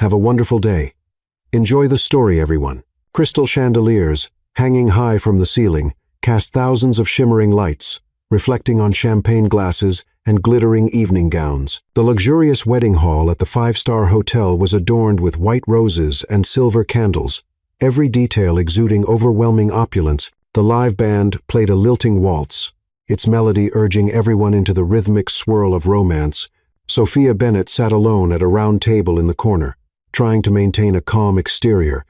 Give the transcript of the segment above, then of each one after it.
Have a wonderful day. Enjoy the story, everyone. Crystal chandeliers, hanging high from the ceiling, cast thousands of shimmering lights, reflecting on champagne glasses and glittering evening gowns. The luxurious wedding hall at the five-star hotel was adorned with white roses and silver candles, every detail exuding overwhelming opulence. The live band played a lilting waltz, its melody urging everyone into the rhythmic swirl of romance. Sophia Bennett sat alone at a round table in the corner, trying to maintain a calm exterior,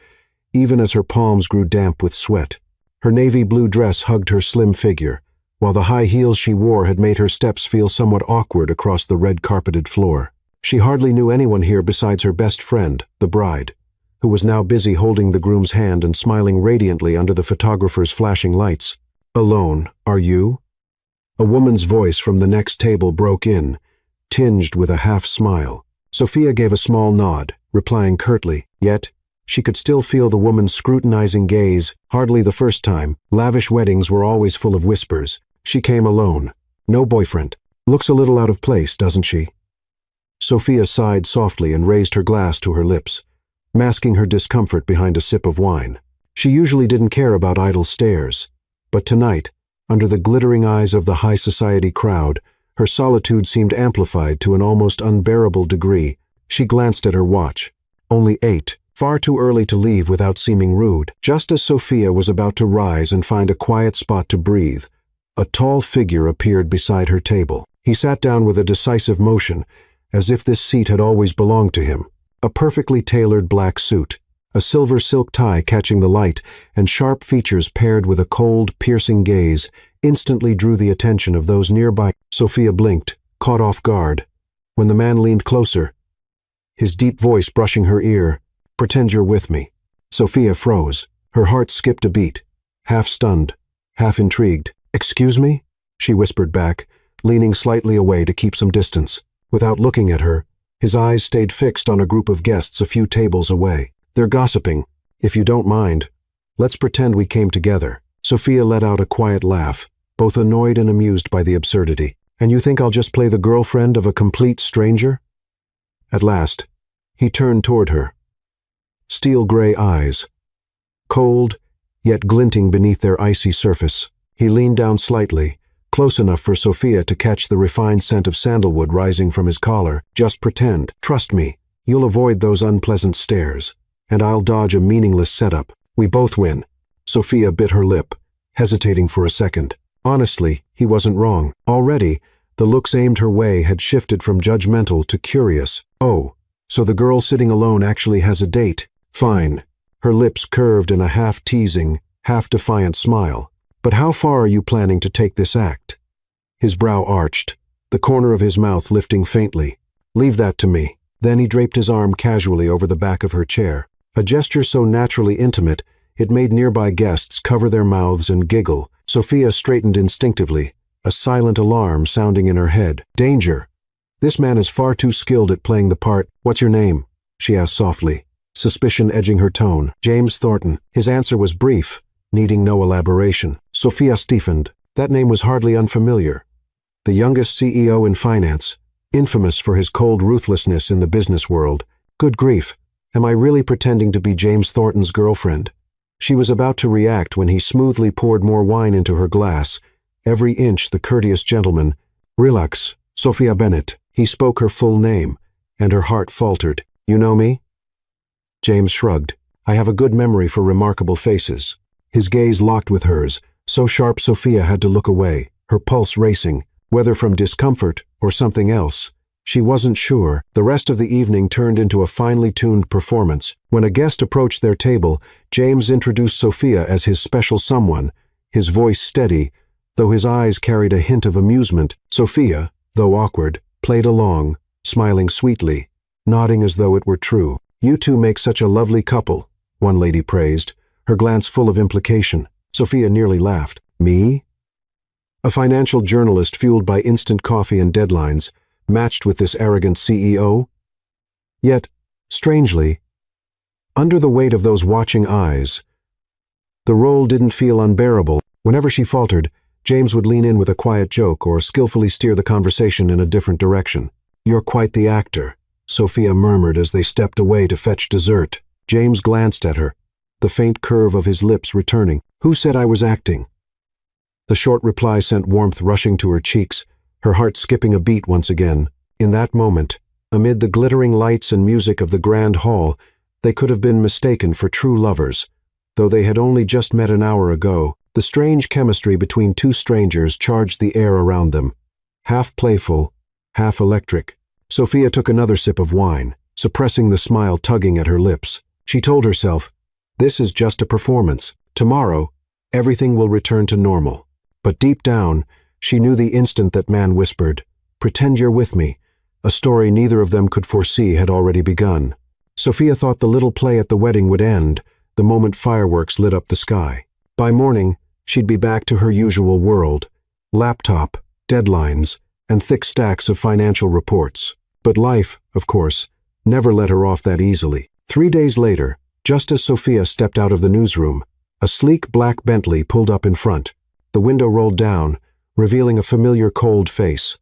even as her palms grew damp with sweat. Her navy blue dress hugged her slim figure, while the high heels she wore had made her steps feel somewhat awkward across the red-carpeted floor. She hardly knew anyone here besides her best friend, the bride, who was now busy holding the groom's hand and smiling radiantly under the photographer's flashing lights. "Alone, are you?" A woman's voice from the next table broke in, tinged with a half-smile. Sophia gave a small nod, replying curtly, yet she could still feel the woman's scrutinizing gaze. Hardly the first time. Lavish weddings were always full of whispers. She came alone. No boyfriend. Looks a little out of place, doesn't she? Sophia sighed softly and raised her glass to her lips, masking her discomfort behind a sip of wine. She usually didn't care about idle stares, but tonight, under the glittering eyes of the high society crowd, her solitude seemed amplified to an almost unbearable degree. She glanced at her watch. Only 8. Far too early to leave without seeming rude. Just as Sophia was about to rise and find a quiet spot to breathe, a tall figure appeared beside her table. He sat down with a decisive motion, as if this seat had always belonged to him. A perfectly tailored black suit, a silver silk tie catching the light, and sharp features paired with a cold, piercing gaze instantly drew the attention of those nearby. Sophia blinked, caught off guard, when the man leaned closer, his deep voice brushing her ear. "Pretend you're with me." Sophia froze. Her heart skipped a beat, half stunned, half intrigued. "Excuse me?" she whispered back, leaning slightly away to keep some distance. Without looking at her, his eyes stayed fixed on a group of guests a few tables away. "They're gossiping. If you don't mind, let's pretend we came together." Sophia let out a quiet laugh, both annoyed and amused by the absurdity. "And you think I'll just play the girlfriend of a complete stranger?" At last, he turned toward her. Steel-gray eyes, cold, yet glinting beneath their icy surface. He leaned down slightly, close enough for Sophia to catch the refined scent of sandalwood rising from his collar. "Just pretend. Trust me, you'll avoid those unpleasant stares, and I'll dodge a meaningless setup. We both win." Sophia bit her lip, hesitating for a second. Honestly, he wasn't wrong. Already, the looks aimed her way had shifted from judgmental to curious. "Oh, so the girl sitting alone actually has a date? Fine." Her lips curved in a half-teasing, half-defiant smile. "But how far are you planning to take this act?" His brow arched, the corner of his mouth lifting faintly. "Leave that to me." Then he draped his arm casually over the back of her chair, a gesture so naturally intimate it made nearby guests cover their mouths and giggle. Sophia straightened instinctively, a silent alarm sounding in her head. Danger! This man is far too skilled at playing the part. "What's your name?" she asked softly, suspicion edging her tone. "James Thornton." His answer was brief, needing no elaboration. Sophia stiffened. That name was hardly unfamiliar. The youngest CEO in finance, infamous for his cold ruthlessness in the business world. Good grief, am I really pretending to be James Thornton's girlfriend? She was about to react when he smoothly poured more wine into her glass, every inch the courteous gentleman. "Relax, Sophia Bennett." He spoke her full name, and her heart faltered. "You know me?" James shrugged. "I have a good memory for remarkable faces." His gaze locked with hers, so sharp Sophia had to look away, her pulse racing, whether from discomfort or something else. She wasn't sure. The rest of the evening turned into a finely tuned performance. When a guest approached their table, James introduced Sophia as his special someone, his voice steady, though his eyes carried a hint of amusement. Sophia, though awkward, played along, smiling sweetly, nodding as though it were true. "You two make such a lovely couple," one lady praised, her glance full of implication. Sophia nearly laughed. "Me?" A financial journalist fueled by instant coffee and deadlines, matched with this arrogant CEO? Yet, strangely, under the weight of those watching eyes, the role didn't feel unbearable. Whenever she faltered, James would lean in with a quiet joke or skillfully steer the conversation in a different direction. "You're quite the actor," Sophia murmured as they stepped away to fetch dessert. James glanced at her, the faint curve of his lips returning. "Who said I was acting?" The short reply sent warmth rushing to her cheeks, her heart skipping a beat once again. In that moment, amid the glittering lights and music of the grand hall, they could have been mistaken for true lovers. Though they had only just met an hour ago, the strange chemistry between two strangers charged the air around them, half playful, half electric. Sophia took another sip of wine, suppressing the smile tugging at her lips. She told herself, "This is just a performance. Tomorrow, everything will return to normal." But deep down, she knew the instant that man whispered, "Pretend you're with me," a story neither of them could foresee had already begun. Sophia thought the little play at the wedding would end the moment fireworks lit up the sky. By morning, she'd be back to her usual world: laptop, deadlines, and thick stacks of financial reports. But life, of course, never let her off that easily. 3 days later, just as Sophia stepped out of the newsroom, a sleek black Bentley pulled up in front. The window rolled down, revealing a familiar cold face.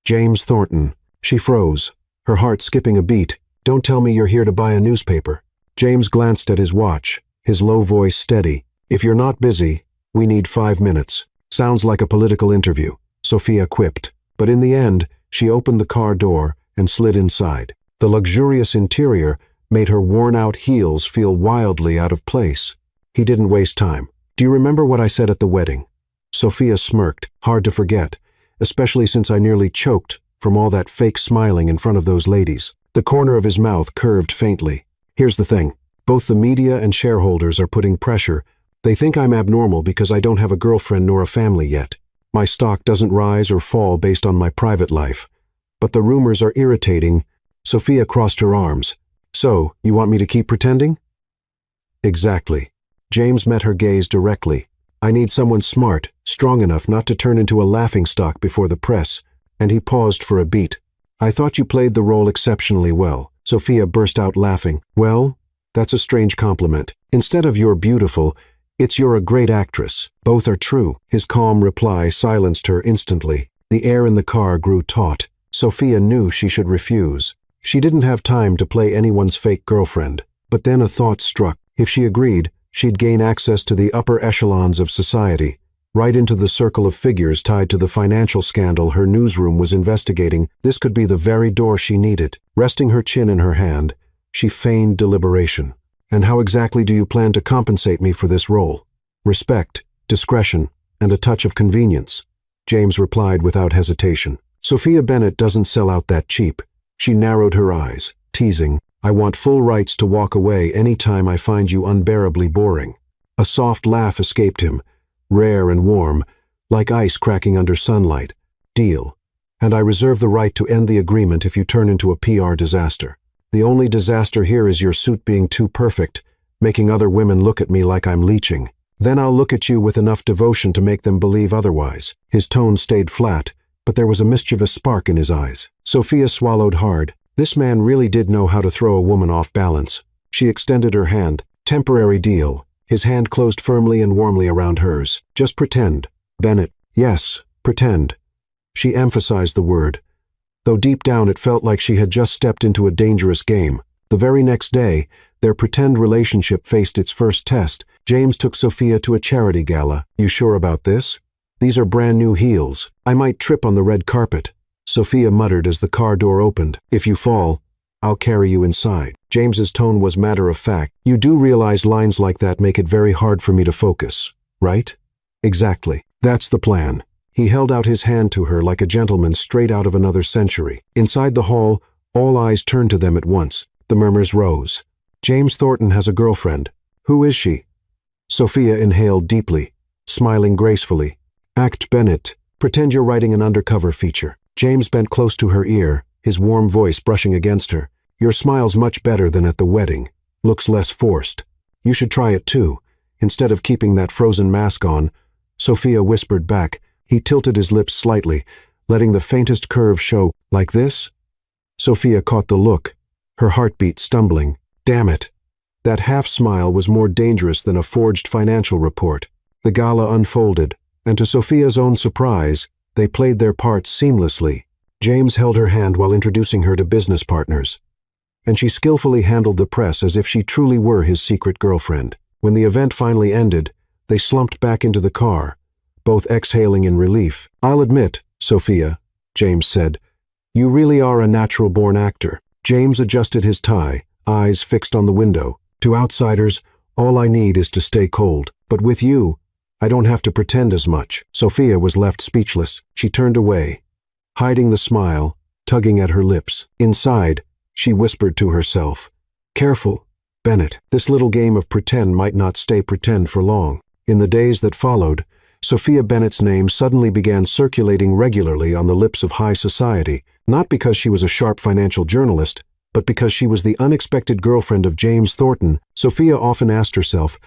James Thornton. She froze, her heart skipping a beat. "Don't tell me you're here to buy a newspaper." James glanced at his watch, his low voice steady. "If you're not busy, we need 5 minutes." "Sounds like a political interview," Sophia quipped. But in the end, she opened the car door and slid inside. The luxurious interior made her worn-out heels feel wildly out of place. He didn't waste time. "Do you remember what I said at the wedding?" Sophia smirked, hard to forget, especially since I nearly choked from all that fake smiling in front of those ladies. The corner of his mouth curved faintly. "Here's the thing. Both the media and shareholders are putting pressure. They think I'm abnormal because I don't have a girlfriend nor a family yet. My stock doesn't rise or fall based on my private life. But the rumors are irritating." Sophia crossed her arms. "So, you want me to keep pretending?" "Exactly." James met her gaze directly. "I need someone smart, strong enough not to turn into a laughingstock before the press." And he paused for a beat. "I thought you played the role exceptionally well." Sophia burst out laughing. "Well, that's a strange compliment. Instead of you're beautiful, it's you're a great actress. Both are true." His calm reply silenced her instantly. The air in the car grew taut. Sophia knew she should refuse. She didn't have time to play anyone's fake girlfriend. But then a thought struck. If she agreed, she'd gain access to the upper echelons of society, right into the circle of figures tied to the financial scandal her newsroom was investigating. This could be the very door she needed. Resting her chin in her hand, she feigned deliberation. "And how exactly do you plan to compensate me for this role?" "Respect, discretion, and a touch of convenience," James replied without hesitation. Sophia Bennett doesn't sell out that cheap. She narrowed her eyes, teasing, "I want full rights to walk away any time I find you unbearably boring." A soft laugh escaped him, rare and warm, like ice cracking under sunlight. "Deal. And I reserve the right to end the agreement if you turn into a PR disaster. The only disaster here is your suit being too perfect, making other women look at me like I'm leeching. Then I'll look at you with enough devotion to make them believe otherwise." His tone stayed flat, but there was a mischievous spark in his eyes. Sophia swallowed hard. This man really did know how to throw a woman off balance. She extended her hand. "Temporary deal." His hand closed firmly and warmly around hers. "Just pretend." Bennett. "Yes, pretend." She emphasized the word, though deep down it felt like she had just stepped into a dangerous game. The very next day, their pretend relationship faced its first test. James took Sophia to a charity gala. "You sure about this? These are brand new heels. I might trip on the red carpet." Sophia muttered as the car door opened. "If you fall, I'll carry you inside." James's tone was matter-of-fact. "You do realize lines like that make it very hard for me to focus, right?" "Exactly. That's the plan." He held out his hand to her like a gentleman straight out of another century. Inside the hall, all eyes turned to them at once. The murmurs rose. "James Thornton has a girlfriend. Who is she?" Sophia inhaled deeply, smiling gracefully. "Act Bennett. Pretend you're writing an undercover feature." James bent close to her ear, his warm voice brushing against her. "Your smile's much better than at the wedding. Looks less forced. You should try it too, instead of keeping that frozen mask on." Sophia whispered back. He tilted his lips slightly, letting the faintest curve show. "Like this?" Sophia caught the look, her heartbeat stumbling. Damn it! That half-smile was more dangerous than a forged financial report. The gala unfolded, and to Sophia's own surprise, they played their parts seamlessly. James held her hand while introducing her to business partners. and she skillfully handled the press as if she truly were his secret girlfriend. When the event finally ended, they slumped back into the car, both exhaling in relief. "I'll admit, Sophia," James said, "you really are a natural-born actor." James adjusted his tie, eyes fixed on the window. "To outsiders, all I need is to stay cold. But with you, I don't have to pretend as much." Sophia was left speechless. She turned away, hiding the smile, tugging at her lips. Inside, she whispered to herself, "Careful, Bennett. This little game of pretend might not stay pretend for long." In the days that followed, Sophia Bennett's name suddenly began circulating regularly on the lips of high society, not because she was a sharp financial journalist, but because she was the unexpected girlfriend of James Thornton. Sophia often asked herself,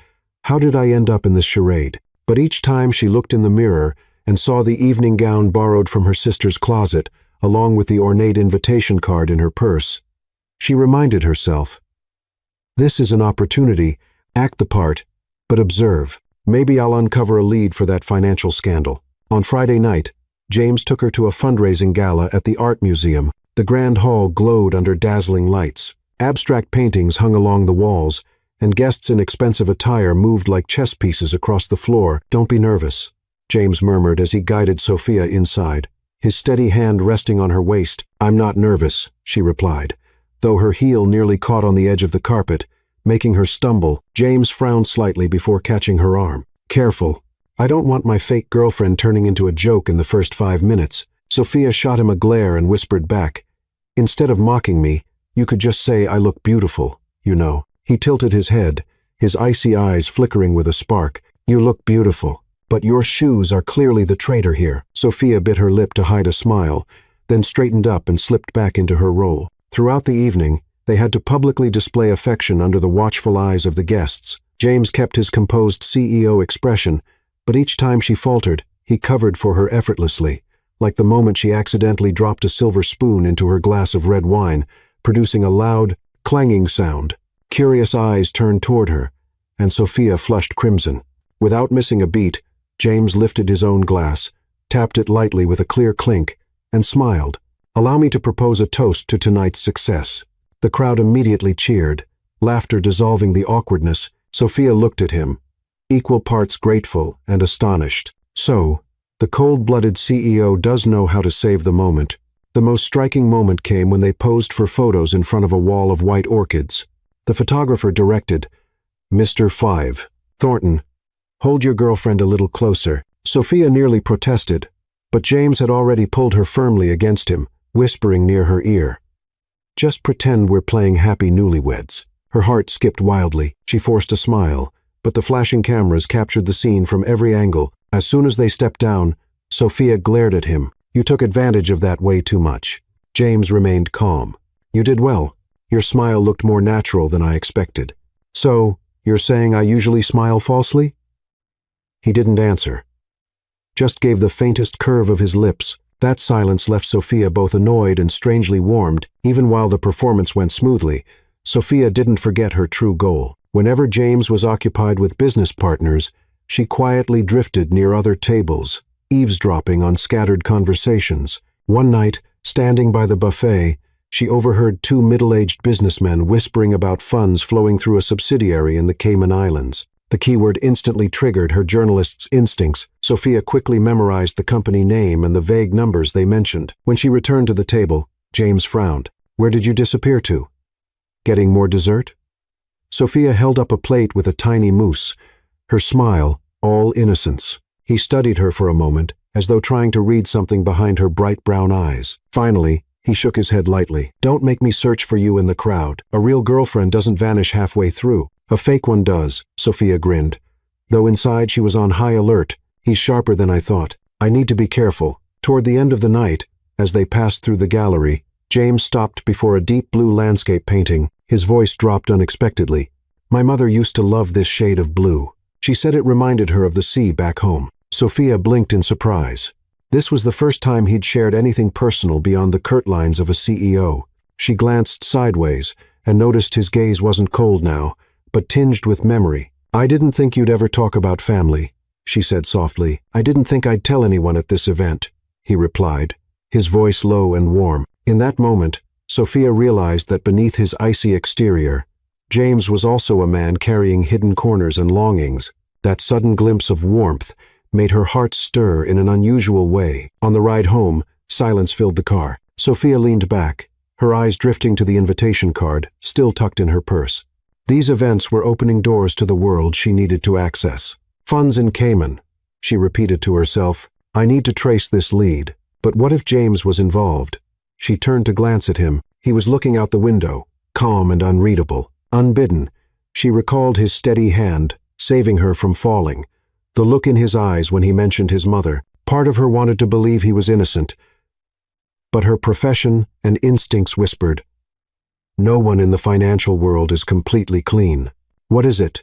"How did I end up in this charade?" But each time she looked in the mirror and saw the evening gown borrowed from her sister's closet, along with the ornate invitation card in her purse, she reminded herself, "This is an opportunity. Act the part, but observe. Maybe I'll uncover a lead for that financial scandal." On Friday night, James took her to a fundraising gala at the Art Museum. The grand hall glowed under dazzling lights. Abstract paintings hung along the walls, and guests in expensive attire moved like chess pieces across the floor. "Don't be nervous," James murmured as he guided Sophia inside, his steady hand resting on her waist. "I'm not nervous," she replied, though her heel nearly caught on the edge of the carpet, making her stumble. James frowned slightly before catching her arm. "Careful. I don't want my fake girlfriend turning into a joke in the first 5 minutes." Sophia shot him a glare and whispered back, "Instead of mocking me, you could just say I look beautiful, you know." He tilted his head, his icy eyes flickering with a spark. "You look beautiful, but your shoes are clearly the traitor here." Sophia bit her lip to hide a smile, then straightened up and slipped back into her role. Throughout the evening, they had to publicly display affection under the watchful eyes of the guests. James kept his composed CEO expression, but each time she faltered, he covered for her effortlessly, like the moment she accidentally dropped a silver spoon into her glass of red wine, producing a loud, clanging sound. Curious eyes turned toward her, and Sophia flushed crimson. Without missing a beat, James lifted his own glass, tapped it lightly with a clear clink, and smiled. "Allow me to propose a toast to tonight's success." The crowd immediately cheered, laughter dissolving the awkwardness. Sophia looked at him, equal parts grateful and astonished. So, the cold-blooded CEO does know how to save the moment. The most striking moment came when they posed for photos in front of a wall of white orchids. The photographer directed, "Mr. 5. Thornton, hold your girlfriend a little closer." Sophia nearly protested, but James had already pulled her firmly against him, whispering near her ear, "Just pretend we're playing happy newlyweds." Her heart skipped wildly. She forced a smile, but the flashing cameras captured the scene from every angle. As soon as they stepped down, Sophia glared at him. "You took advantage of that way too much." James remained calm. "You did well. Your smile looked more natural than I expected." "So, you're saying I usually smile falsely?" He didn't answer, just gave the faintest curve of his lips. That silence left Sophia both annoyed and strangely warmed. Even while the performance went smoothly, Sophia didn't forget her true goal. Whenever James was occupied with business partners, she quietly drifted near other tables, eavesdropping on scattered conversations. One night, standing by the buffet, she overheard 2 middle-aged businessmen whispering about funds flowing through a subsidiary in the Cayman Islands. The keyword instantly triggered her journalist's instincts. Sophia quickly memorized the company name and the vague numbers they mentioned. When she returned to the table, James frowned. "Where did you disappear to? Getting more dessert?" Sophia held up a plate with a tiny mousse, her smile all innocence. He studied her for a moment, as though trying to read something behind her bright brown eyes. Finally, he shook his head lightly. "Don't make me search for you in the crowd. A real girlfriend doesn't vanish halfway through. A fake one does," Sophia grinned. Though inside she was on high alert. "He's sharper than I thought. I need to be careful." Toward the end of the night, as they passed through the gallery, James stopped before a deep blue landscape painting. His voice dropped unexpectedly. "My mother used to love this shade of blue. She said it reminded her of the sea back home." Sophia blinked in surprise. This was the first time he'd shared anything personal beyond the curt lines of a CEO. She glanced sideways and noticed his gaze wasn't cold now, but tinged with memory. "I didn't think you'd ever talk about family," she said softly. "I didn't think I'd tell anyone at this event," he replied, his voice low and warm. In that moment, Sophia realized that beneath his icy exterior, James was also a man carrying hidden corners and longings. That sudden glimpse of warmth made her heart stir in an unusual way. On the ride home, silence filled the car. Sophia leaned back, her eyes drifting to the invitation card, still tucked in her purse. These events were opening doors to the world she needed to access. Funds in Cayman, she repeated to herself. I need to trace this lead. But what if James was involved? She turned to glance at him. He was looking out the window, calm and unreadable. Unbidden, she recalled his steady hand, saving her from falling. The look in his eyes when he mentioned his mother. Part of her wanted to believe he was innocent, but her profession and instincts whispered, no one in the financial world is completely clean. What is it?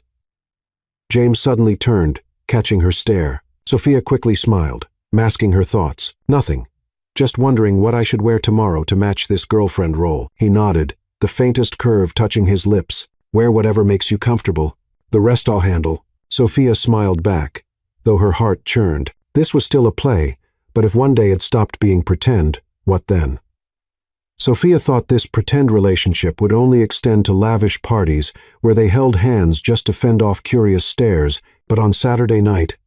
James suddenly turned, catching her stare. Sophia quickly smiled, masking her thoughts. Nothing. Just wondering what I should wear tomorrow to match this girlfriend role. He nodded, the faintest curve touching his lips. Wear whatever makes you comfortable. The rest I'll handle. Sophia smiled back, though her heart churned. This was still a play, but if one day it stopped being pretend, what then? Sophia thought this pretend relationship would only extend to lavish parties where they held hands just to fend off curious stares, but on Saturday night,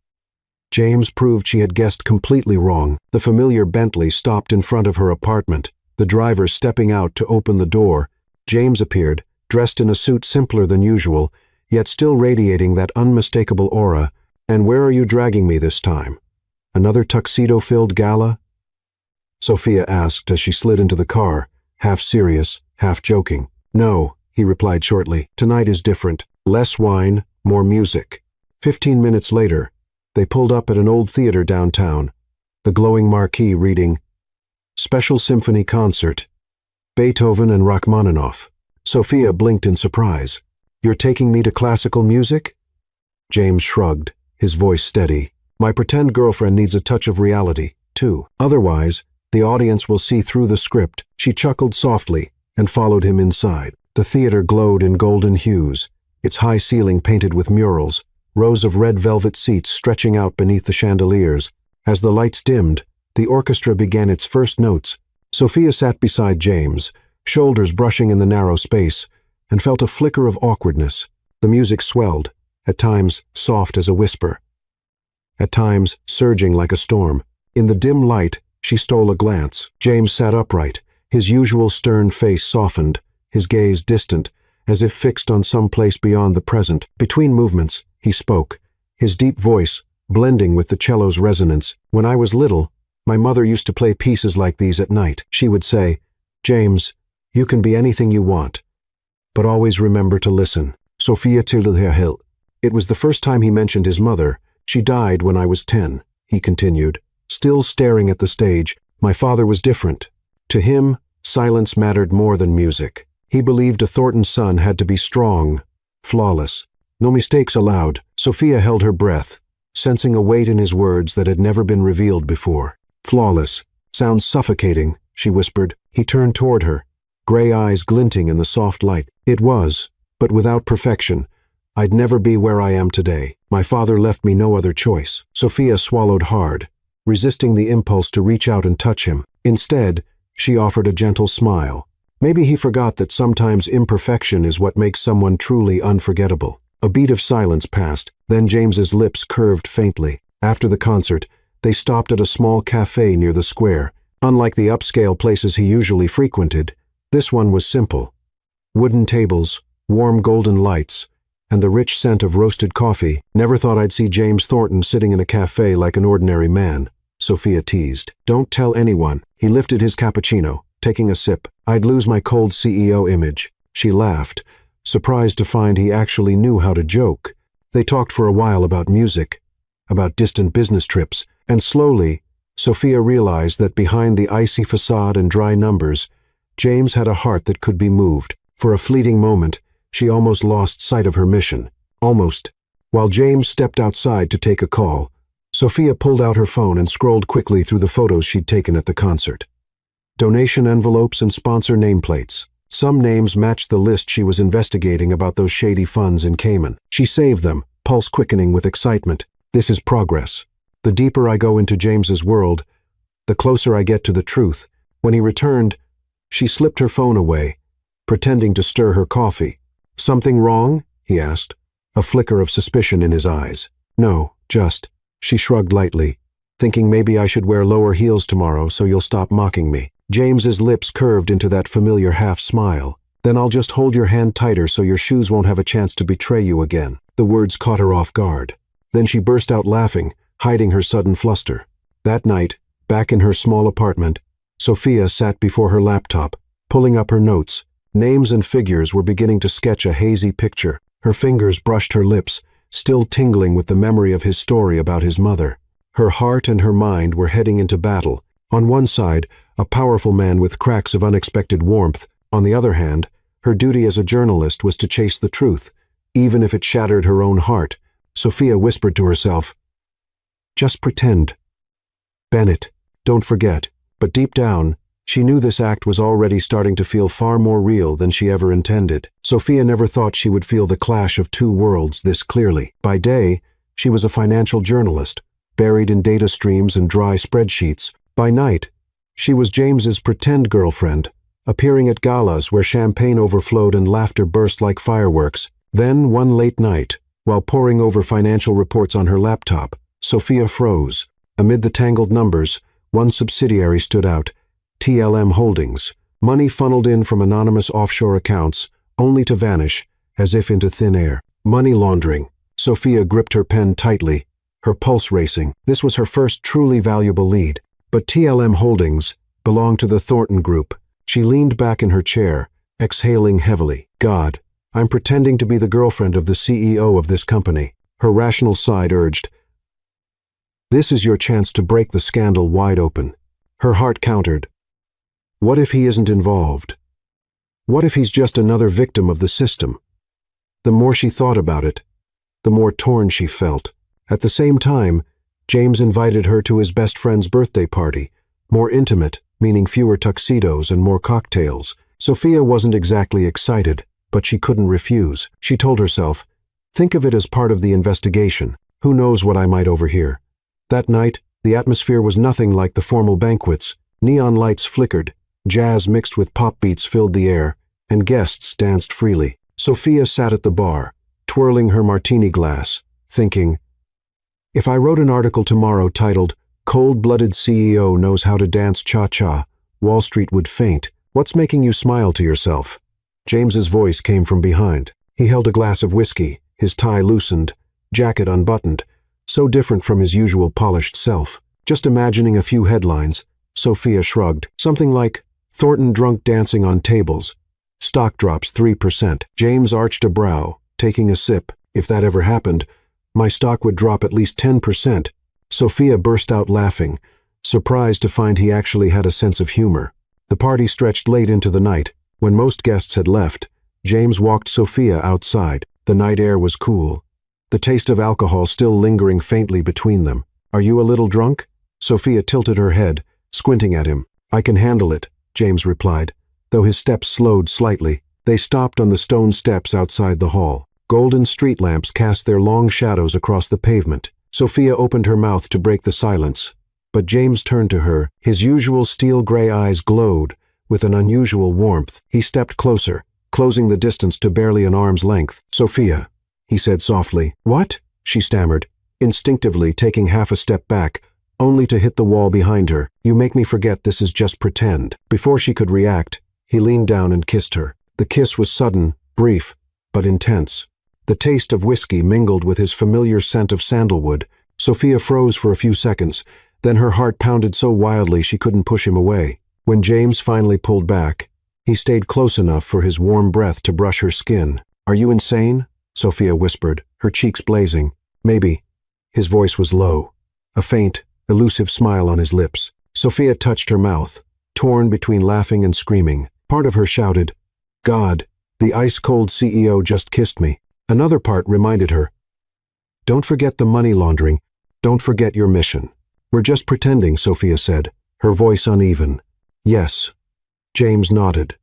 James proved she had guessed completely wrong. The familiar Bentley stopped in front of her apartment, the driver stepping out to open the door. James appeared, dressed in a suit simpler than usual, yet still radiating that unmistakable aura. And where are you dragging me this time? Another tuxedo-filled gala? Sophia asked as she slid into the car, half serious, half joking. No, he replied shortly. Tonight is different. Less wine, more music. 15 minutes later, they pulled up at an old theater downtown, the glowing marquee reading, Special Symphony Concert, Beethoven and Rachmaninoff. Sophia blinked in surprise. You're taking me to classical music? James shrugged, his voice steady. My pretend girlfriend needs a touch of reality, too. Otherwise, the audience will see through the script. She chuckled softly and followed him inside. The theater glowed in golden hues, its high ceiling painted with murals, rows of red velvet seats stretching out beneath the chandeliers. As the lights dimmed, the orchestra began its first notes. Sophia sat beside James, shoulders brushing in the narrow space, and felt a flicker of awkwardness. The music swelled, at times soft as a whisper, at times surging like a storm. In the dim light, she stole a glance. James sat upright, his usual stern face softened, his gaze distant, as if fixed on some place beyond the present. Between movements, he spoke, his deep voice blending with the cello's resonance. When I was little, my mother used to play pieces like these at night. She would say, James, you can be anything you want, but always remember to listen. Sophia tilted her hilt. It was the first time he mentioned his mother. She died when I was 10, he continued, still staring at the stage. My father was different. To him, silence mattered more than music. He believed a Thornton son had to be strong, flawless, no mistakes allowed. Sophia held her breath, sensing a weight in his words that had never been revealed before. Flawless. Sounds suffocating, she whispered. He turned toward her, gray eyes glinting in the soft light. It was, but without perfection, I'd never be where I am today. My father left me no other choice. Sophia swallowed hard, resisting the impulse to reach out and touch him. Instead, she offered a gentle smile. Maybe he forgot that sometimes imperfection is what makes someone truly unforgettable. A beat of silence passed, then James's lips curved faintly. After the concert, they stopped at a small cafe near the square. Unlike the upscale places he usually frequented, this one was simple. Wooden tables, warm golden lights, and the rich scent of roasted coffee. Never thought I'd see James Thornton sitting in a cafe like an ordinary man, Sophia teased. Don't tell anyone. He lifted his cappuccino, taking a sip. I'd lose my cold CEO image. She laughed, surprised to find he actually knew how to joke. They talked for a while about music, about distant business trips, and slowly, Sophia realized that behind the icy facade and dry numbers, James had a heart that could be moved. For a fleeting moment, she almost lost sight of her mission. Almost. While James stepped outside to take a call, Sophia pulled out her phone and scrolled quickly through the photos she'd taken at the concert. Donation envelopes and sponsor nameplates. Some names matched the list she was investigating about those shady funds in Cayman. She saved them, pulse quickening with excitement. This is progress. The deeper I go into James's world, the closer I get to the truth. When he returned, She slipped her phone away, pretending to stir her coffee. "Something wrong?" he asked, a flicker of suspicion in his eyes. "No, just," she shrugged lightly, "thinking maybe I should wear lower heels tomorrow so you'll stop mocking me." James's lips curved into that familiar half-smile. "Then I'll just hold your hand tighter so your shoes won't have a chance to betray you again." The words caught her off guard. Then she burst out laughing, hiding her sudden fluster. That night, back in her small apartment, Sophia sat before her laptop, pulling up her notes. Names and figures were beginning to sketch a hazy picture. Her fingers brushed her lips, still tingling with the memory of his story about his mother. Her heart and her mind were heading into battle. On one side, a powerful man with cracks of unexpected warmth. On the other hand, her duty as a journalist was to chase the truth, even if it shattered her own heart. Sophia whispered to herself, "Just pretend. Bennett, don't forget." But deep down, she knew this act was already starting to feel far more real than she ever intended. Sophia never thought she would feel the clash of two worlds this clearly. By day, she was a financial journalist, buried in data streams and dry spreadsheets. By night, she was James's pretend girlfriend, appearing at galas where champagne overflowed and laughter burst like fireworks. Then, one late night, while poring over financial reports on her laptop, Sophia froze. Amid the tangled numbers, one subsidiary stood out, TLM Holdings. Money funneled in from anonymous offshore accounts, only to vanish, as if into thin air. Money laundering. Sophia gripped her pen tightly, her pulse racing. This was her first truly valuable lead. But TLM Holdings belonged to the Thornton Group. She leaned back in her chair, exhaling heavily. "God, I'm pretending to be the girlfriend of the CEO of this company." Her rational side urged, "This is your chance to break the scandal wide open." Her heart countered, "What if he isn't involved? What if he's just another victim of the system?" The more she thought about it, the more torn she felt. At the same time, James invited her to his best friend's birthday party, more intimate, meaning fewer tuxedos and more cocktails. Sophia wasn't exactly excited, but she couldn't refuse. She told herself, "Think of it as part of the investigation. Who knows what I might overhear?" That night, the atmosphere was nothing like the formal banquets. Neon lights flickered, jazz mixed with pop beats filled the air, and guests danced freely. Sophia sat at the bar, twirling her martini glass, thinking, if I wrote an article tomorrow titled, "Cold-Blooded CEO Knows How to Dance Cha-Cha," Wall Street would faint. "What's making you smile to yourself?" James's voice came from behind. He held a glass of whiskey, his tie loosened, jacket unbuttoned, so different from his usual polished self. Just imagining a few headlines, Sophia shrugged. Something like, "Thornton drunk dancing on tables. Stock drops 3%. James arched a brow, taking a sip. "If that ever happened, my stock would drop at least 10%. Sophia burst out laughing, surprised to find he actually had a sense of humor. The party stretched late into the night. When most guests had left, James walked Sophia outside. The night air was cool, the taste of alcohol still lingering faintly between them. "Are you a little drunk?" Sophia tilted her head, squinting at him. "I can handle it," James replied, though his steps slowed slightly. They stopped on the stone steps outside the hall. Golden street lamps cast their long shadows across the pavement. Sophia opened her mouth to break the silence, but James turned to her. His usual steel-gray eyes glowed with an unusual warmth. He stepped closer, closing the distance to barely an arm's length. "Sophia," he said softly. "What?" she stammered, instinctively taking half a step back, only to hit the wall behind her. "You make me forget this is just pretend." Before she could react, he leaned down and kissed her. The kiss was sudden, brief, but intense. The taste of whiskey mingled with his familiar scent of sandalwood. Sophia froze for a few seconds, then her heart pounded so wildly she couldn't push him away. When James finally pulled back, he stayed close enough for his warm breath to brush her skin. "Are you insane?" Sophia whispered, her cheeks blazing. "Maybe." His voice was low, a faint, elusive smile on his lips. Sophia touched her mouth, torn between laughing and screaming. Part of her shouted, "God, the ice-cold CEO just kissed me." Another part reminded her, "Don't forget the money laundering. Don't forget your mission." "We're just pretending," Sophia said, her voice uneven. "Yes." James nodded,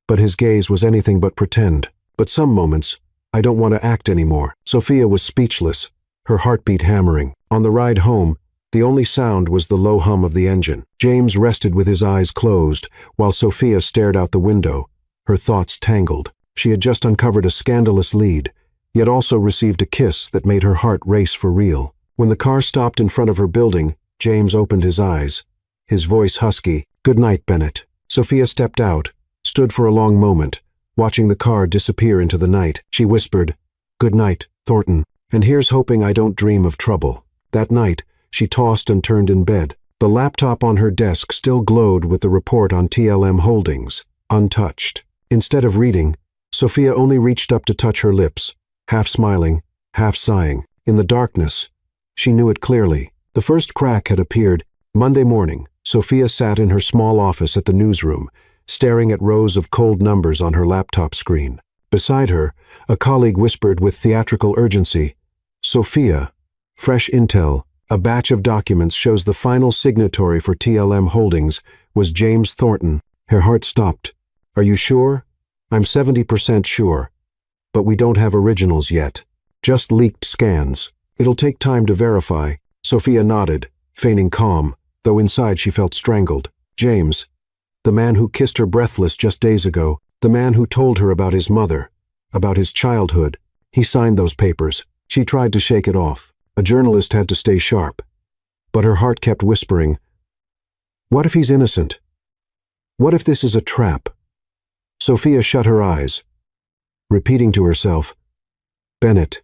but his gaze was anything but pretend. "But some moments, I don't want to act anymore." Sophia was speechless, her heartbeat hammering. On the ride home, The only sound was the low hum of the engine. James rested with his eyes closed, while Sophia stared out the window, her thoughts tangled. She had just uncovered a scandalous lead, yet also received a kiss that made her heart race for real. When the car stopped in front of her building, James opened his eyes, his voice husky. "Good night, Bennett." Sophia stepped out, stood for a long moment, watching the car disappear into the night. She whispered, "Good night, Thornton, and here's hoping I don't dream of trouble." That night, she tossed and turned in bed. The laptop on her desk still glowed with the report on TLM Holdings, untouched. Instead of reading, Sophia only reached up to touch her lips, half smiling, half sighing. In the darkness, she knew it clearly. The first crack had appeared. Monday morning, Sophia sat in her small office at the newsroom, staring at rows of cold numbers on her laptop screen. Beside her, a colleague whispered with theatrical urgency, "Sophia, fresh intel. A batch of documents shows the final signatory for TLM Holdings was James Thornton." Her heart stopped. "Are you sure?" "I'm 70% sure. But we don't have originals yet. Just leaked scans. It'll take time to verify." Sophia nodded, feigning calm, though inside she felt strangled. James, the man who kissed her breathless just days ago, the man who told her about his mother, about his childhood. He signed those papers. She tried to shake it off. A journalist had to stay sharp. But her heart kept whispering, what if he's innocent? What if this is a trap? Sophia shut her eyes, repeating to herself, "Bennett,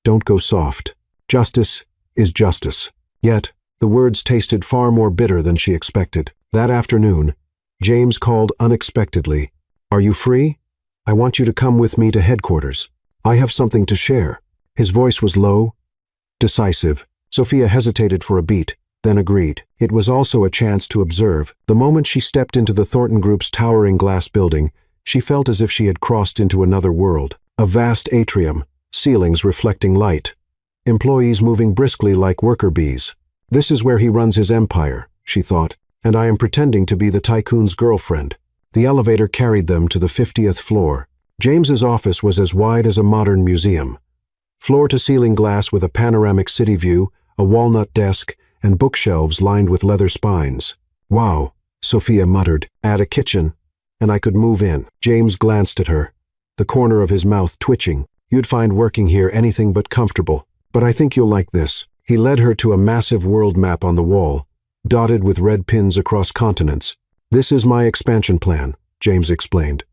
don't go soft. Justice is justice." Yet, the words tasted far more bitter than she expected. That afternoon, James called unexpectedly. "Are you free? I want you to come with me to headquarters. I have something to share." His voice was low, decisive. Sophia hesitated for a beat, then agreed. It was also a chance to observe. The moment she stepped into the Thornton Group's towering glass building, she felt as if she had crossed into another world. A vast atrium, ceilings reflecting light, employees moving briskly like worker bees. "This is where he runs his empire," she thought, "and I am pretending to be the tycoon's girlfriend." The elevator carried them to the 50th floor. James's office was as wide as a modern museum. Floor-to-ceiling glass with a panoramic city view, a walnut desk, and bookshelves lined with leather spines. "Wow," Sophia muttered. "Add a kitchen, and I could move in." James glanced at her, the corner of his mouth twitching. "You'd find working here anything but comfortable, but I think you'll like this." He led her to a massive world map on the wall, dotted with red pins across continents. "This is my expansion plan," James explained,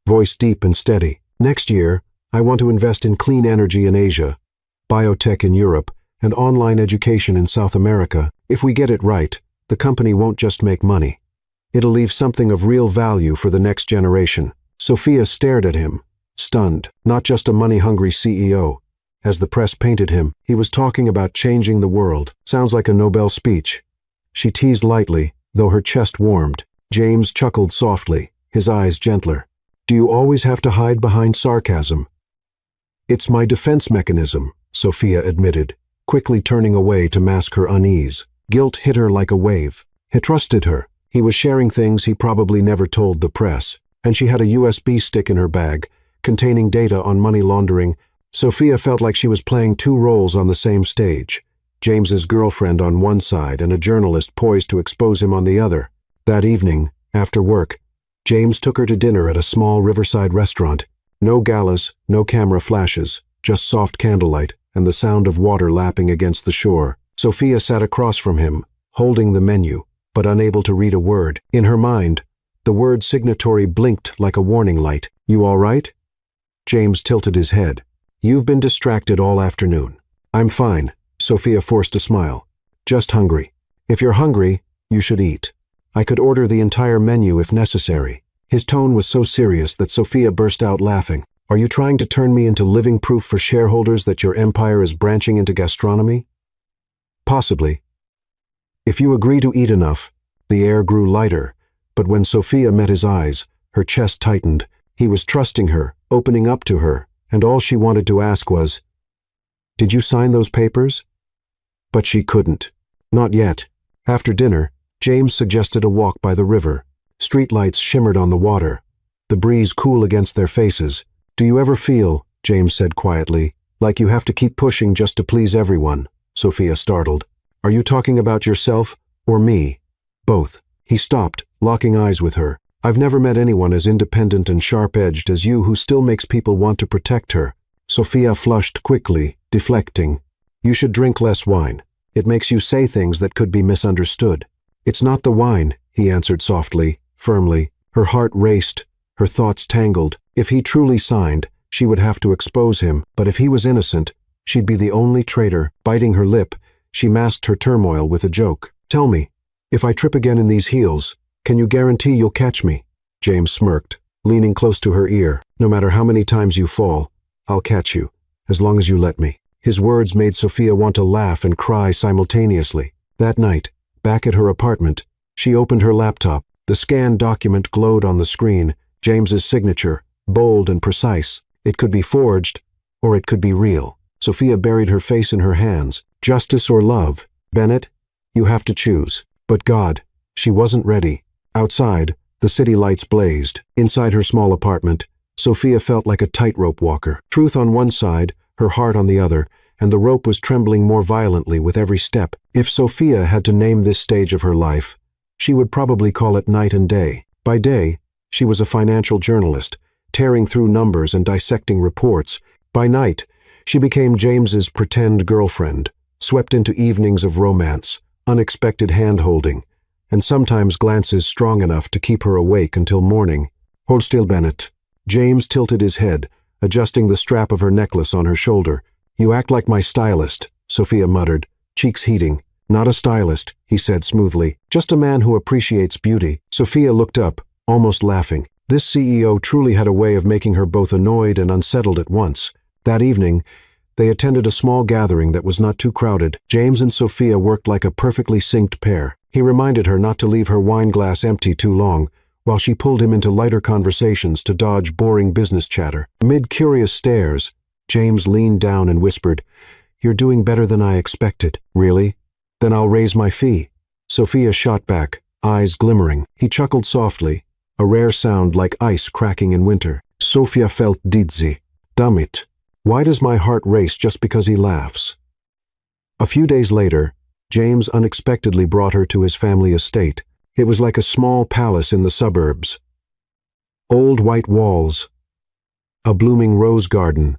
voice deep and steady. "Next year, I want to invest in clean energy in Asia, biotech in Europe, and online education in South America. If we get it right, the company won't just make money. It'll leave something of real value for the next generation." Sophia stared at him, stunned. Not just a money-hungry CEO. As the press painted him, he was talking about changing the world. Sounds like a Nobel speech. She teased lightly, though her chest warmed. James chuckled softly, his eyes gentler. "Do you always have to hide behind sarcasm?" "It's my defense mechanism," Sophia admitted, quickly turning away to mask her unease. Guilt hit her like a wave. He trusted her. He was sharing things he probably never told the press. And she had a USB stick in her bag, containing data on money laundering. Sophia felt like she was playing two roles on the same stage. James's girlfriend on one side and a journalist poised to expose him on the other. That evening, after work, James took her to dinner at a small riverside restaurant. No galas, no camera flashes, just soft candlelight and the sound of water lapping against the shore. Sophia sat across from him, holding the menu, but unable to read a word. In her mind, the word signatory blinked like a warning light. "You all right?" James tilted his head. "You've been distracted all afternoon." "I'm fine," Sophia forced a smile. "Just hungry." "If you're hungry, you should eat. I could order the entire menu if necessary." His tone was so serious that Sophia burst out laughing. "Are you trying to turn me into living proof for shareholders that your empire is branching into gastronomy?" "Possibly. If you agree to eat enough." The air grew lighter, but when Sophia met his eyes, her chest tightened. He was trusting her, opening up to her, and all she wanted to ask was, "Did you sign those papers?" But she couldn't. Not yet. After dinner, James suggested a walk by the river. Streetlights shimmered on the water, the breeze cool against their faces. "Do you ever feel," James said quietly, "like you have to keep pushing just to please everyone?" Sophia startled. Are you talking about yourself or me? Both. He stopped, locking eyes with her. I've never met anyone as independent and sharp-edged as you who still makes people want to protect her. Sophia flushed quickly, deflecting. You should drink less wine. It makes you say things that could be misunderstood. It's not the wine, he answered softly, firmly. Her heart raced, her thoughts tangled. If he truly signed, she would have to expose him, but if he was innocent, she'd be the only traitor. Biting her lip, she masked her turmoil with a joke. Tell me, if I trip again in these heels, can you guarantee you'll catch me? James smirked, leaning close to her ear. No matter how many times you fall, I'll catch you, as long as you let me. His words made Sophia want to laugh and cry simultaneously. That night, back at her apartment, she opened her laptop. The scanned document glowed on the screen, James's signature, bold and precise. It could be forged, or it could be real. Sophia buried her face in her hands. Justice or love? Bennett, you have to choose. But God, she wasn't ready. Outside, the city lights blazed. Inside her small apartment, Sophia felt like a tightrope walker. Truth on one side, her heart on the other, and the rope was trembling more violently with every step. If Sophia had to name this stage of her life, she would probably call it night and day. By day, she was a financial journalist, tearing through numbers and dissecting reports. By night, she became James's pretend girlfriend, swept into evenings of romance, unexpected hand-holding, and sometimes glances strong enough to keep her awake until morning. Hold still, Bennett. James tilted his head, adjusting the strap of her necklace on her shoulder. You act like my stylist, Sophia muttered, cheeks heating. Not a stylist, he said smoothly. Just a man who appreciates beauty. Sophia looked up, almost laughing. This CEO truly had a way of making her both annoyed and unsettled at once. That evening, they attended a small gathering that was not too crowded. James and Sophia worked like a perfectly synced pair. He reminded her not to leave her wine glass empty too long, while she pulled him into lighter conversations to dodge boring business chatter. Amid curious stares, James leaned down and whispered, You're doing better than I expected. Really? Then I'll raise my fee. Sophia shot back, eyes glimmering. He chuckled softly, a rare sound like ice cracking in winter. Sophia felt dizzy. Damn it. Why does my heart race just because he laughs? A few days later, James unexpectedly brought her to his family estate. It was like a small palace in the suburbs. Old white walls, a blooming rose garden,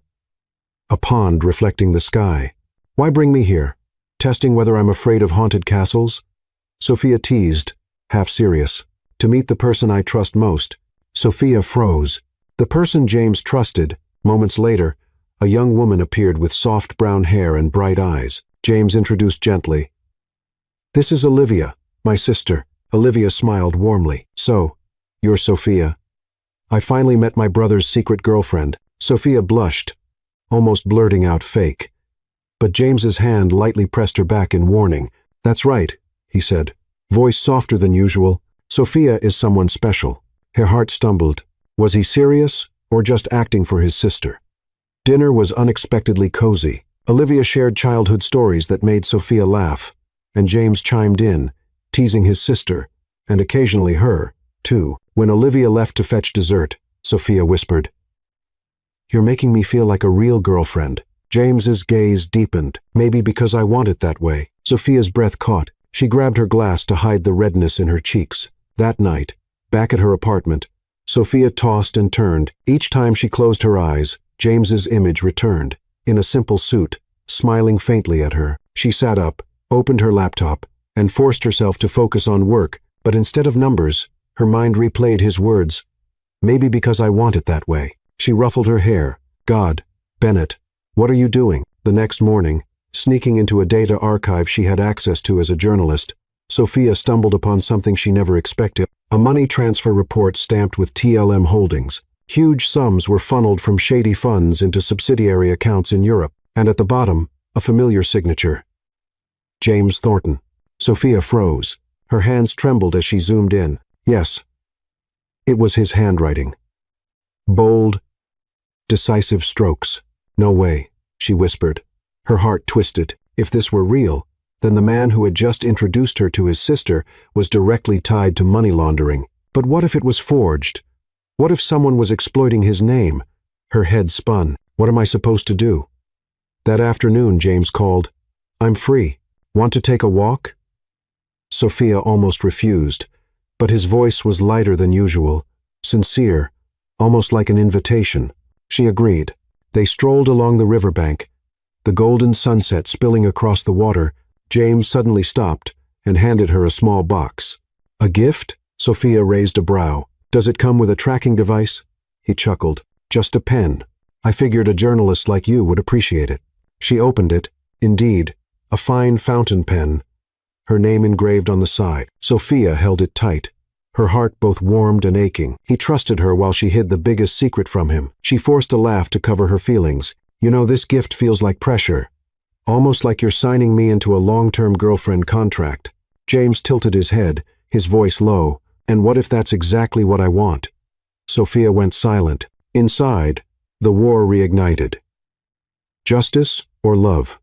a pond reflecting the sky. Why bring me here? Testing whether I'm afraid of haunted castles? Sophia teased, half serious. To meet the person I trust most. Sophia froze. The person James trusted. Moments later, a young woman appeared with soft brown hair and bright eyes. James introduced gently. This is Olivia, my sister. Olivia smiled warmly. So, you're Sophia. I finally met my brother's secret girlfriend. Sophia blushed, almost blurting out fake. But James's hand lightly pressed her back in warning. That's right, he said, voice softer than usual. Sophia is someone special. Her heart stumbled. Was he serious or just acting for his sister? Dinner was unexpectedly cozy. Olivia shared childhood stories that made Sophia laugh, and James chimed in, teasing his sister, and occasionally her, too. When Olivia left to fetch dessert, Sophia whispered, You're making me feel like a real girlfriend. James's gaze deepened, maybe because I want it that way. Sophia's breath caught. She grabbed her glass to hide the redness in her cheeks. That night, back at her apartment, Sophia tossed and turned. Each time she closed her eyes, James's image returned, in a simple suit, smiling faintly at her. She sat up, opened her laptop, and forced herself to focus on work, but instead of numbers, her mind replayed his words. Maybe because I want it that way. She ruffled her hair. God, Bennett, what are you doing? The next morning, sneaking into a data archive she had access to as a journalist, Sophia stumbled upon something she never expected. A money transfer report stamped with TLM Holdings. Huge sums were funneled from shady funds into subsidiary accounts in Europe, and at the bottom, a familiar signature. James Thornton. Sophia froze. Her hands trembled as she zoomed in. Yes, it was his handwriting. Bold, decisive strokes. No way, she whispered. Her heart twisted. If this were real, then the man who had just introduced her to his sister was directly tied to money laundering. But what if it was forged? What if someone was exploiting his name? Her head spun. What am I supposed to do? That afternoon, James called. I'm free. Want to take a walk? Sophia almost refused, but his voice was lighter than usual, sincere, almost like an invitation. She agreed. They strolled along the riverbank, the golden sunset spilling across the water. James suddenly stopped and handed her a small box. A gift? Sophia raised a brow. Does it come with a tracking device? He chuckled. Just a pen. I figured a journalist like you would appreciate it. She opened it. Indeed, a fine fountain pen, her name engraved on the side. Sophia held it tight, her heart both warmed and aching. He trusted her while she hid the biggest secret from him. She forced a laugh to cover her feelings. You know, this gift feels like pressure. Almost like you're signing me into a long-term girlfriend contract. James tilted his head, his voice low. And what if that's exactly what I want? Sophia went silent. Inside, the war reignited. Justice or love?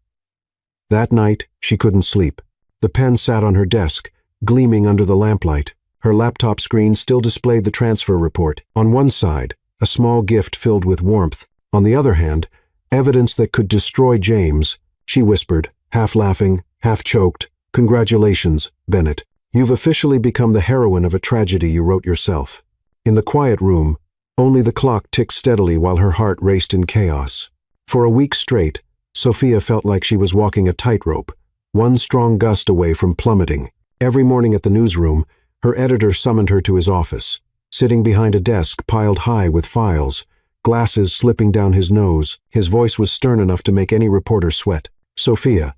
That night, she couldn't sleep. The pen sat on her desk, gleaming under the lamplight. Her laptop screen still displayed the transfer report. On one side, a small gift filled with warmth. On the other hand, evidence that could destroy James. She whispered, half laughing, half choked, "Congratulations, Bennett. You've officially become the heroine of a tragedy you wrote yourself." In the quiet room, only the clock ticked steadily while her heart raced in chaos. For a week straight, Sophia felt like she was walking a tightrope, one strong gust away from plummeting. Every morning at the newsroom, her editor summoned her to his office. Sitting behind a desk piled high with files, glasses slipping down his nose, his voice was stern enough to make any reporter sweat. "Sophia,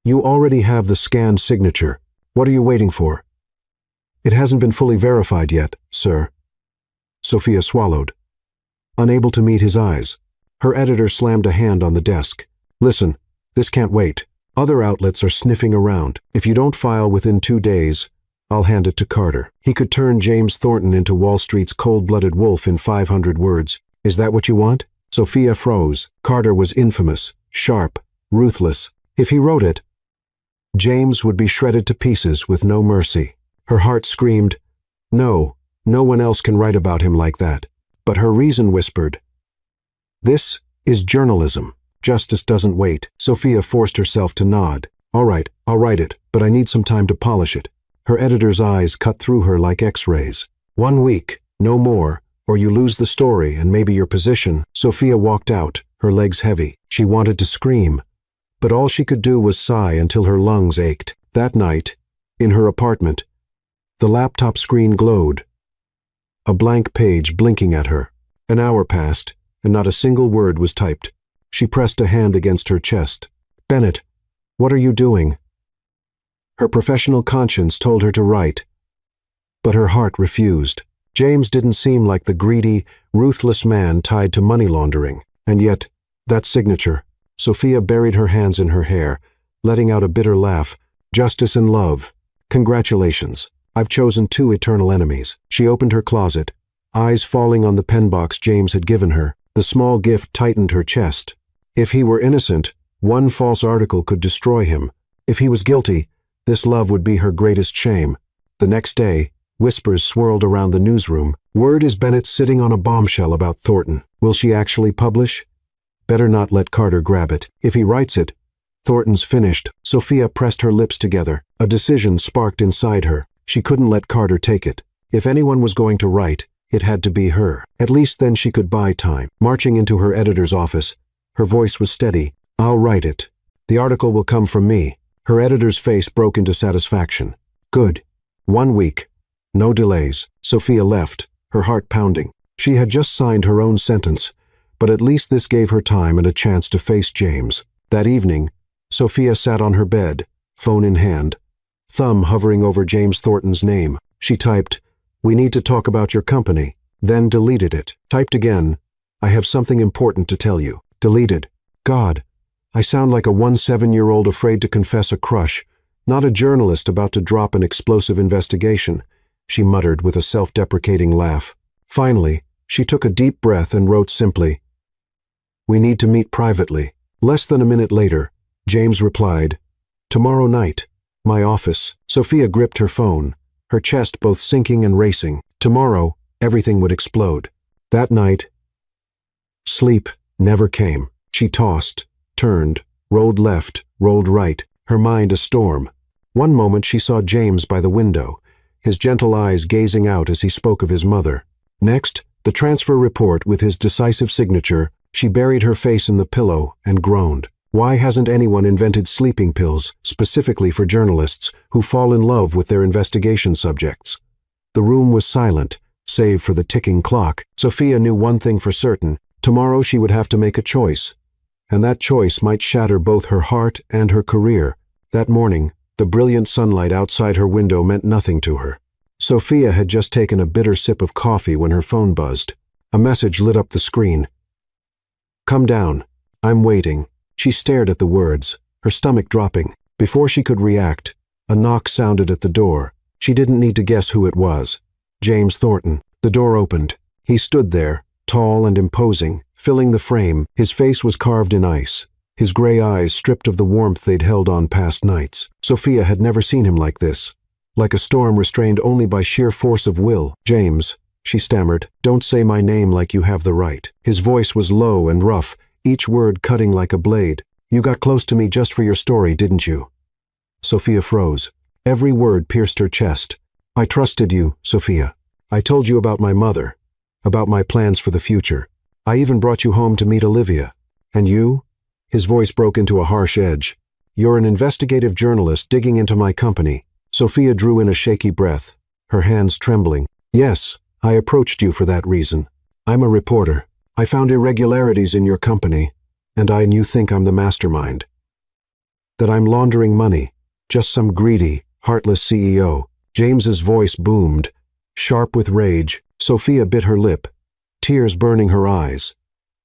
you already have the scanned signature. What are you waiting for?" "It hasn't been fully verified yet, sir." Sophia swallowed, unable to meet his eyes. Her editor slammed a hand on the desk. "Listen, this can't wait. Other outlets are sniffing around. If you don't file within 2 days, I'll hand it to Carter. He could turn James Thornton into Wall Street's cold-blooded wolf in 500 words. Is that what you want?" Sophia froze. Carter was infamous, sharp, ruthless. If he wrote it, James would be shredded to pieces with no mercy. Her heart screamed, "No, no one else can write about him like that." But her reason whispered, "This is journalism. Justice doesn't wait." Sophia forced herself to nod. "All right, I'll write it, but I need some time to polish it." Her editor's eyes cut through her like X-rays. "1 week, no more, or you lose the story and maybe your position." Sophia walked out, her legs heavy. She wanted to scream, but all she could do was sigh until her lungs ached. That night, in her apartment, the laptop screen glowed, a blank page blinking at her. An hour passed, and not a single word was typed. She pressed a hand against her chest. "Bennett, what are you doing?" Her professional conscience told her to write, but her heart refused. James didn't seem like the greedy, ruthless man tied to money laundering. And yet, that signature. Sophia buried her hands in her hair, letting out a bitter laugh. "Justice and love. Congratulations. I've chosen 2 eternal enemies." She opened her closet, eyes falling on the pen box James had given her. The small gift tightened her chest. If he were innocent, one false article could destroy him. If he was guilty, this love would be her greatest shame. The next day, whispers swirled around the newsroom. Word is Bennett sitting on a bombshell about Thornton. Will she actually publish? Better not let Carter grab it. If he writes it, Thornton's finished. Sophia pressed her lips together. A decision sparked inside her. She couldn't let Carter take it. If anyone was going to write, it had to be her. At least then she could buy time. Marching into her editor's office, her voice was steady. "I'll write it. The article will come from me." Her editor's face broke into satisfaction. "Good. 1 week. No delays." Sophia left, her heart pounding. She had just signed her own sentence, but at least this gave her time and a chance to face James. That evening, Sophia sat on her bed, phone in hand, thumb hovering over James Thornton's name. She typed, "We need to talk about your company," then deleted it. Typed again, "I have something important to tell you." Deleted. God, I sound like a 17-year-old afraid to confess a crush, not a journalist about to drop an explosive investigation, she muttered with a self-deprecating laugh. Finally, she took a deep breath and wrote simply, "We need to meet privately." Less than a minute later, James replied, "Tomorrow night, my office." Sophia gripped her phone, her chest both sinking and racing. Tomorrow, everything would explode. That night, sleep never came. She tossed, turned, rolled left, rolled right. her mind a storm. One moment she saw James by the window, his gentle eyes gazing out as he spoke of his mother. Next, the transfer report with his decisive signature. She buried her face in the pillow and groaned. Why hasn't anyone invented sleeping pills specifically for journalists who fall in love with their investigation subjects? The room was silent, save for the ticking clock. Sophia knew one thing for certain. Tomorrow she would have to make a choice, and that choice might shatter both her heart and her career. That morning, the brilliant sunlight outside her window meant nothing to her. Sophia had just taken a bitter sip of coffee when her phone buzzed. A message lit up the screen. "Come down. I'm waiting." She stared at the words, her stomach dropping. Before she could react, a knock sounded at the door. She didn't need to guess who it was. James Thornton. The door opened. He stood there, tall and imposing, filling the frame. His face was carved in ice, his gray eyes stripped of the warmth they'd held on past nights. Sophia had never seen him like this, like a storm restrained only by sheer force of will. "James," she stammered, "don't say my name like you have the right." His voice was low and rough, each word cutting like a blade. "You got close to me just for your story, didn't you?" Sophia froze. Every word pierced her chest. "I trusted you, Sophia. I told you about my mother, about my plans for the future. I even brought you home to meet Olivia. And you?" His voice broke into a harsh edge. "You're an investigative journalist digging into my company." Sophia drew in a shaky breath, her hands trembling. "Yes, I approached you for that reason. I'm a reporter. I found irregularities in your company, and you think I'm the mastermind. That I'm laundering money, just some greedy, heartless CEO." James's voice boomed, sharp with rage. Sophia bit her lip, tears burning her eyes,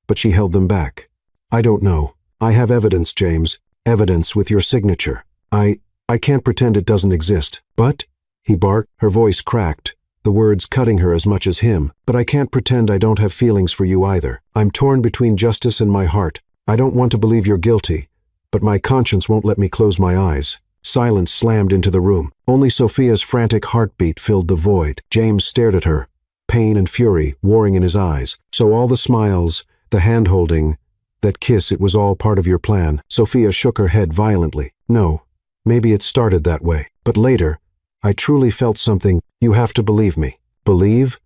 but she held them back. "I don't know. I have evidence, James. Evidence with your signature. I can't pretend it doesn't exist." "But," he barked, her voice cracked, the words cutting her as much as him. "But I can't pretend I don't have feelings for you either. I'm torn between justice and my heart. I don't want to believe you're guilty, but my conscience won't let me close my eyes." Silence slammed into the room. Only Sophia's frantic heartbeat filled the void. James stared at her, pain and fury warring in his eyes. "So all the smiles, the hand-holding, that kiss, it was all part of your plan?" Sophia shook her head violently. "No, maybe it started that way. But later, I truly felt something. You have to believe me." "Believe?"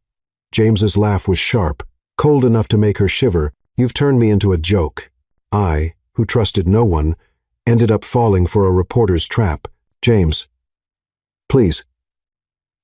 James's laugh was sharp, cold enough to make her shiver. "You've turned me into a joke. I, who trusted no one, ended up falling for a reporter's trap." "James, please,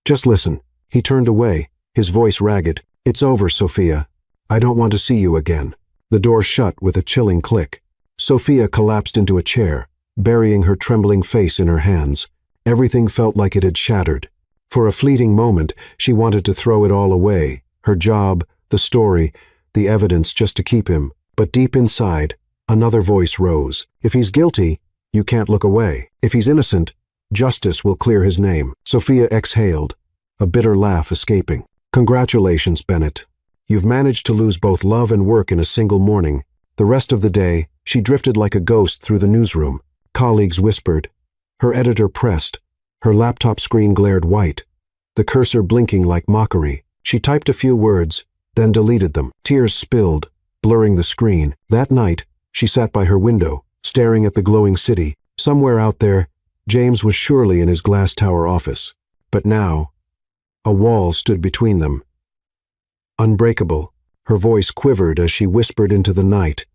just listen." He turned away, his voice ragged. "It's over, Sophia. I don't want to see you again." The door shut with a chilling click. Sophia collapsed into a chair, burying her trembling face in her hands. Everything felt like it had shattered. For a fleeting moment, she wanted to throw it all away, her job, the story, the evidence, just to keep him. But deep inside, another voice rose. "If he's guilty, you can't look away. If he's innocent, justice will clear his name." Sophia exhaled, a bitter laugh escaping. "Congratulations, Bennett. You've managed to lose both love and work in a single morning." The rest of the day, she drifted like a ghost through the newsroom. Colleagues whispered. Her editor pressed. Her laptop screen glared white, the cursor blinking like mockery. She typed a few words, then deleted them. Tears spilled, blurring the screen. That night, she sat by her window, staring at the glowing city. Somewhere out there, James was surely in his glass tower office. But now, a wall stood between them. Unbreakable, her voice quivered as she whispered into the night.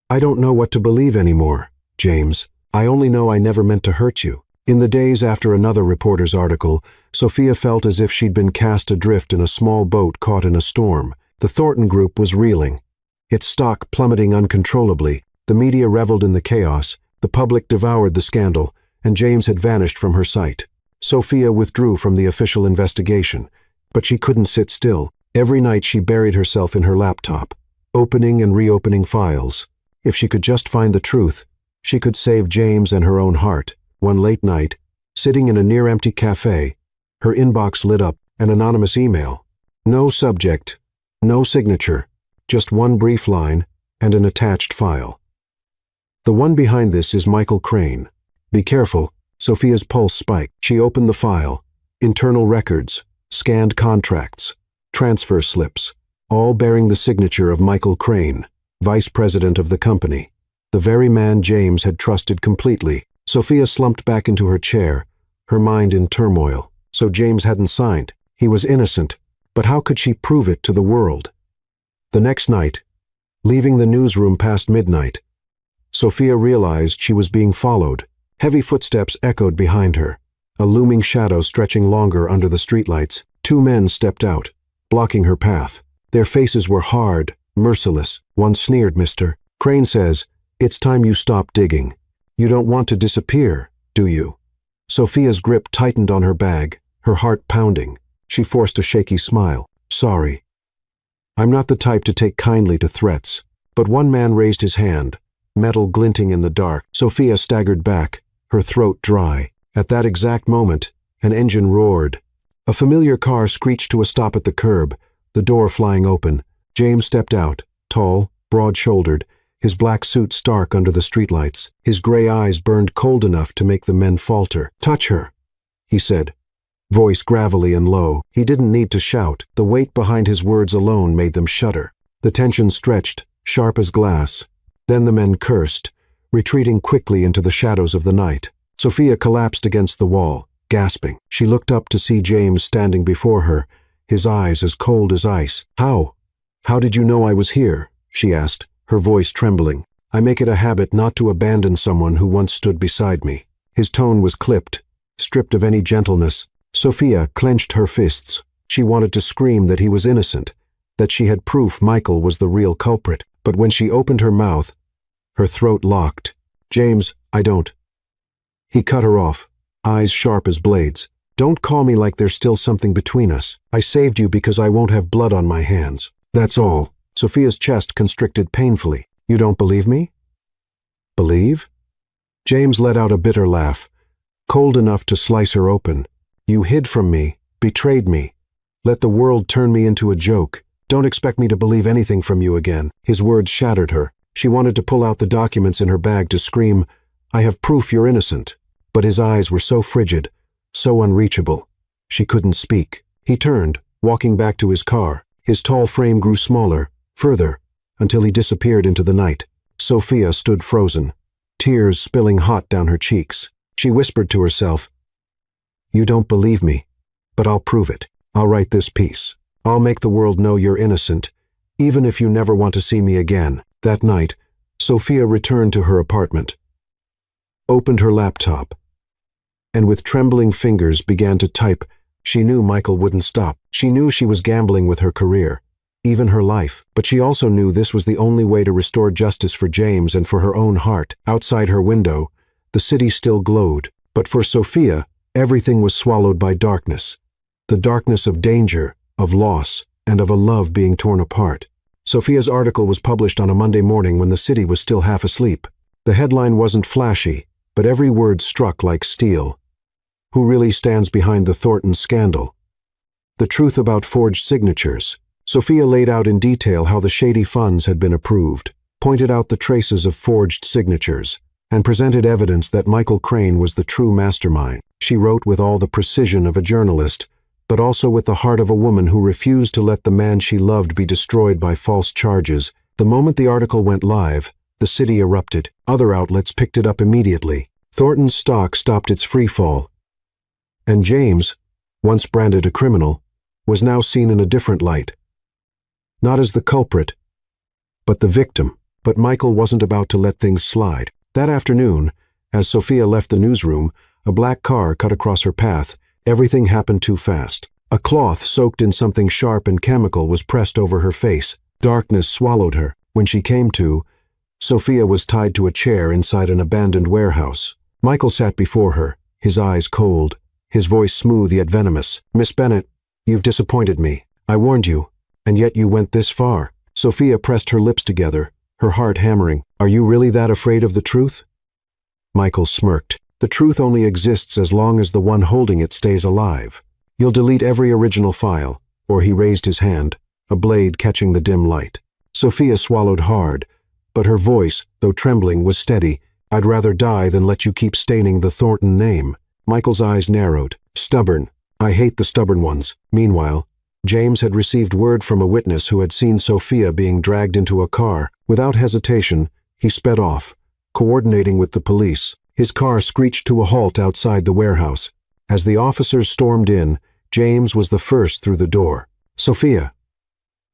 "I don't know what to believe anymore, James. I only know I never meant to hurt you." In the days after another reporter's article, Sophia felt as if she'd been cast adrift in a small boat caught in a storm. The Thornton Group was reeling, its stock plummeting uncontrollably. The media reveled in the chaos, the public devoured the scandal, and James had vanished from her sight. Sophia withdrew from the official investigation, but she couldn't sit still. Every night she buried herself in her laptop, opening and reopening files. If she could just find the truth, she could save James and her own heart. One late night, sitting in a near-empty cafe, her inbox lit up, an anonymous email. No subject, no signature, just one brief line and an attached file. "The one behind this is Michael Crane. Be careful." Sophia's pulse spiked. She opened the file. Internal records, scanned contracts, transfer slips, all bearing the signature of Michael Crane, vice president of the company, the very man James had trusted completely. Sophia slumped back into her chair, her mind in turmoil. So James hadn't signed. He was innocent, but how could she prove it to the world? The next night, leaving the newsroom past midnight, Sophia realized she was being followed. Heavy footsteps echoed behind her, a looming shadow stretching longer under the streetlights. 2 men stepped out, blocking her path. Their faces were hard, merciless. One sneered, "Mr. Crane says, it's time you stop digging. You don't want to disappear, do you?" Sophia's grip tightened on her bag, her heart pounding. She forced a shaky smile. "Sorry. I'm not the type to take kindly to threats." But one man raised his hand, metal glinting in the dark. Sophia staggered back, her throat dry. At that exact moment, an engine roared. A familiar car screeched to a stop at the curb, the door flying open. James stepped out, tall, broad-shouldered, his black suit stark under the streetlights. His gray eyes burned cold enough to make the men falter. "Touch her," he said, voice gravelly and low. He didn't need to shout. The weight behind his words alone made them shudder. The tension stretched, sharp as glass. Then the men cursed, retreating quickly into the shadows of the night. Sophia collapsed against the wall, gasping. She looked up to see James standing before her, his eyes as cold as ice. How did you know I was here?" she asked, her voice trembling. "I make it a habit not to abandon someone who once stood beside me." His tone was clipped, stripped of any gentleness. Sophia clenched her fists. She wanted to scream that he was innocent, that she had proof Michael was the real culprit. But when she opened her mouth, her throat locked. "James, I don't." He cut her off, eyes sharp as blades. "Don't call me like there's still something between us. I saved you because I won't have blood on my hands. That's all." Sophia's chest constricted painfully. "You don't believe me?" "Believe?" James let out a bitter laugh, cold enough to slice her open. "You hid from me, betrayed me, let the world turn me into a joke. Don't expect me to believe anything from you again." His words shattered her. She wanted to pull out the documents in her bag to scream, "I have proof you're innocent." But his eyes were so frigid, so unreachable. She couldn't speak. He turned, walking back to his car. His tall frame grew smaller, further, until he disappeared into the night. Sophia stood frozen, tears spilling hot down her cheeks. She whispered to herself, "You don't believe me, but I'll prove it. I'll write this piece. I'll make the world know you're innocent, even if you never want to see me again." That night, Sophia returned to her apartment, opened her laptop, and with trembling fingers began to type. She knew Michael wouldn't stop. She knew she was gambling with her career, even her life. But she also knew this was the only way to restore justice for James and for her own heart. Outside her window, the city still glowed. But for Sophia, everything was swallowed by darkness. The darkness of danger, of loss, and of a love being torn apart. Sophia's article was published on a Monday morning when the city was still half asleep. The headline wasn't flashy, but every word struck like steel. Who really stands behind the Thornton scandal? The truth about forged signatures. Sophia laid out in detail how the shady funds had been approved, pointed out the traces of forged signatures, and presented evidence that Michael Crane was the true mastermind. She wrote with all the precision of a journalist, but also with the heart of a woman who refused to let the man she loved be destroyed by false charges. The moment the article went live, the city erupted. Other outlets picked it up immediately. Thornton's stock stopped its free fall. And James, once branded a criminal, was now seen in a different light. Not as the culprit, but the victim. But Michael wasn't about to let things slide. That afternoon, as Sophia left the newsroom, a black car cut across her path. Everything happened too fast. A cloth soaked in something sharp and chemical was pressed over her face. Darkness swallowed her. When she came to, Sophia was tied to a chair inside an abandoned warehouse. Michael sat before her, his eyes cold, his voice smooth yet venomous. "Miss Bennett, you've disappointed me. I warned you, and yet you went this far." Sophia pressed her lips together, her heart hammering. "Are you really that afraid of the truth?" Michael smirked. "The truth only exists as long as the one holding it stays alive. You'll delete every original file." Or he raised his hand, a blade catching the dim light. Sophia swallowed hard, but her voice, though trembling, was steady. "I'd rather die than let you keep staining the Thornton name." Michael's eyes narrowed. "Stubborn. I hate the stubborn ones." Meanwhile, James had received word from a witness who had seen Sophia being dragged into a car. Without hesitation, he sped off, coordinating with the police. His car screeched to a halt outside the warehouse. As the officers stormed in, James was the first through the door. "Sophia!"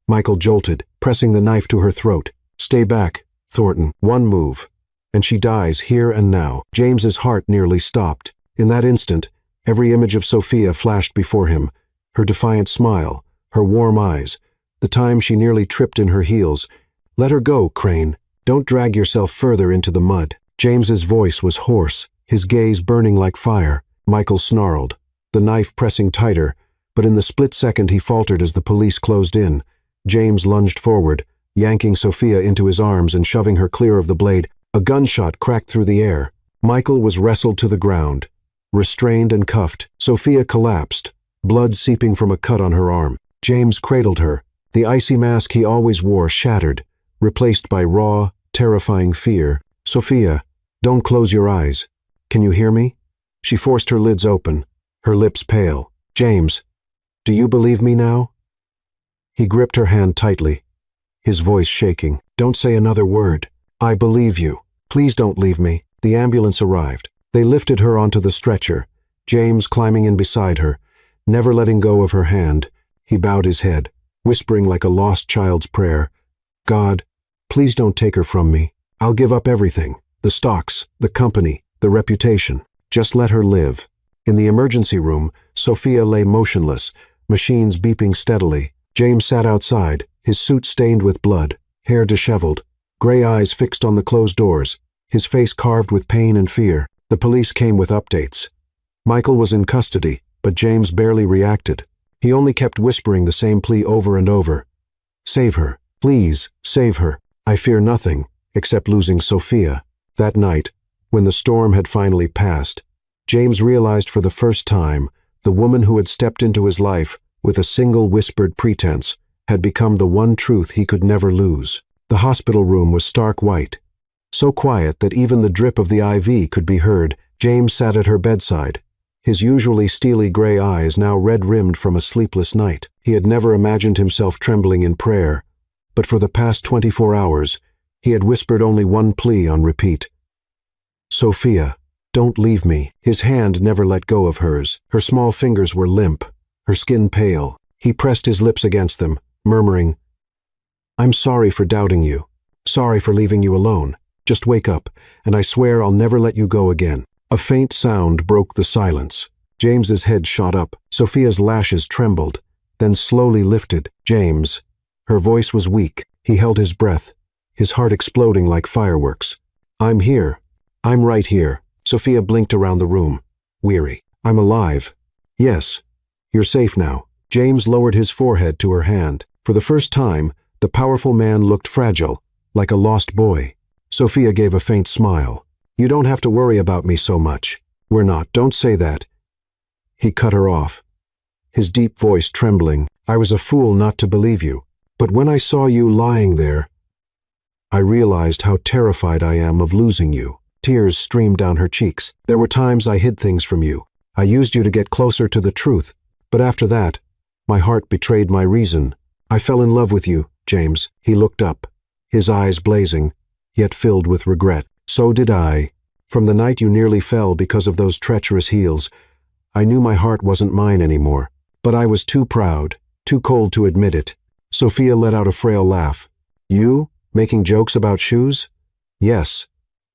Michael jolted, pressing the knife to her throat. "Stay back, Thornton. One move, and she dies here and now." James's heart nearly stopped. In that instant, every image of Sophia flashed before him. Her defiant smile, her warm eyes, the time she nearly tripped in her heels. "Let her go, Crane. Don't drag yourself further into the mud." James's voice was hoarse, his gaze burning like fire. Michael snarled, the knife pressing tighter, but in the split second he faltered as the police closed in. James lunged forward, yanking Sophia into his arms and shoving her clear of the blade. A gunshot cracked through the air. Michael was wrestled to the ground. Restrained and cuffed, Sophia collapsed, blood seeping from a cut on her arm. James cradled her, the icy mask he always wore shattered, replaced by raw, terrifying fear. "Sophia, don't close your eyes. Can you hear me?" She forced her lids open, her lips pale. "James, do you believe me now?" He gripped her hand tightly, his voice shaking. "Don't say another word. I believe you. Please don't leave me." The ambulance arrived. They lifted her onto the stretcher, James climbing in beside her, never letting go of her hand. He bowed his head, whispering like a lost child's prayer, "God, please don't take her from me. I'll give up everything, the stocks, the company, the reputation. Just let her live." In the emergency room, Sophia lay motionless, machines beeping steadily. James sat outside, his suit stained with blood, hair disheveled, gray eyes fixed on the closed doors, his face carved with pain and fear. The police came with updates. Michael was in custody, but James barely reacted. He only kept whispering the same plea over and over. "Save her. Please, save her. I fear nothing, except losing Sophia." That night, when the storm had finally passed, James realized for the first time the woman who had stepped into his life with a single whispered pretense had become the one truth he could never lose. The hospital room was stark white, so quiet that even the drip of the IV could be heard. James sat at her bedside, his usually steely gray eyes now red-rimmed from a sleepless night. He had never imagined himself trembling in prayer, but for the past 24 hours, he had whispered only one plea on repeat. "Sophia, don't leave me." His hand never let go of hers. Her small fingers were limp, her skin pale. He pressed his lips against them, murmuring, "I'm sorry for doubting you. Sorry for leaving you alone. Just wake up, and I swear I'll never let you go again." A faint sound broke the silence. James's head shot up. Sophia's lashes trembled, then slowly lifted. "James." Her voice was weak. He held his breath, his heart exploding like fireworks. "I'm here. I'm right here." Sophia blinked around the room, weary. "I'm alive. Yes. You're safe now." James lowered his forehead to her hand. For the first time, the powerful man looked fragile, like a lost boy. Sophia gave a faint smile. "You don't have to worry about me so much. We're not. Don't say that." He cut her off, his deep voice trembling. "I was a fool not to believe you. But when I saw you lying there, I realized how terrified I am of losing you." Tears streamed down her cheeks. "There were times I hid things from you. I used you to get closer to the truth. But after that, my heart betrayed my reason. I fell in love with you, James." He looked up, his eyes blazing, yet filled with regret. "So did I. From the night you nearly fell because of those treacherous heels, I knew my heart wasn't mine anymore. But I was too proud, too cold to admit it." Sophia let out a frail laugh. "You, making jokes about shoes?" "Yes,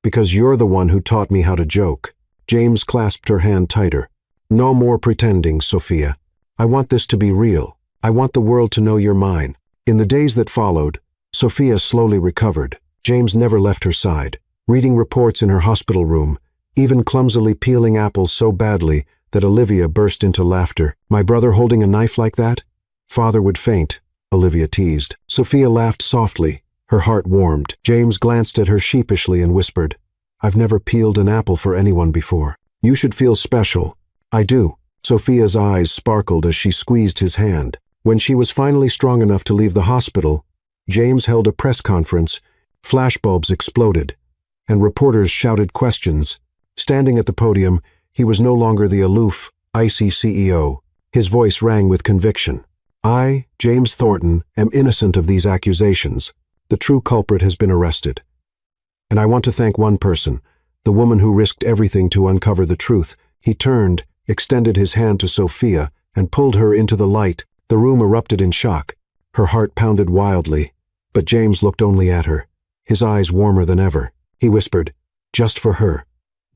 because you're the one who taught me how to joke." James clasped her hand tighter. "No more pretending, Sophia. I want this to be real. I want the world to know you're mine." In the days that followed, Sophia slowly recovered. James never left her side, reading reports in her hospital room, even clumsily peeling apples so badly that Olivia burst into laughter. "My brother holding a knife like that? Father would faint," Olivia teased. Sophia laughed softly, her heart warmed. James glanced at her sheepishly and whispered, "I've never peeled an apple for anyone before. You should feel special." "I do." Sophia's eyes sparkled as she squeezed his hand. When she was finally strong enough to leave the hospital, James held a press conference. Flashbulbs exploded, and reporters shouted questions. Standing at the podium, he was no longer the aloof, icy CEO. His voice rang with conviction. "I, James Thornton, am innocent of these accusations. The true culprit has been arrested. And I want to thank one person, the woman who risked everything to uncover the truth. He turned, extended his hand to Sophia, and pulled her into the light. The room erupted in shock. Her heart pounded wildly, but James looked only at her, his eyes warmer than ever. He whispered, "Just for her.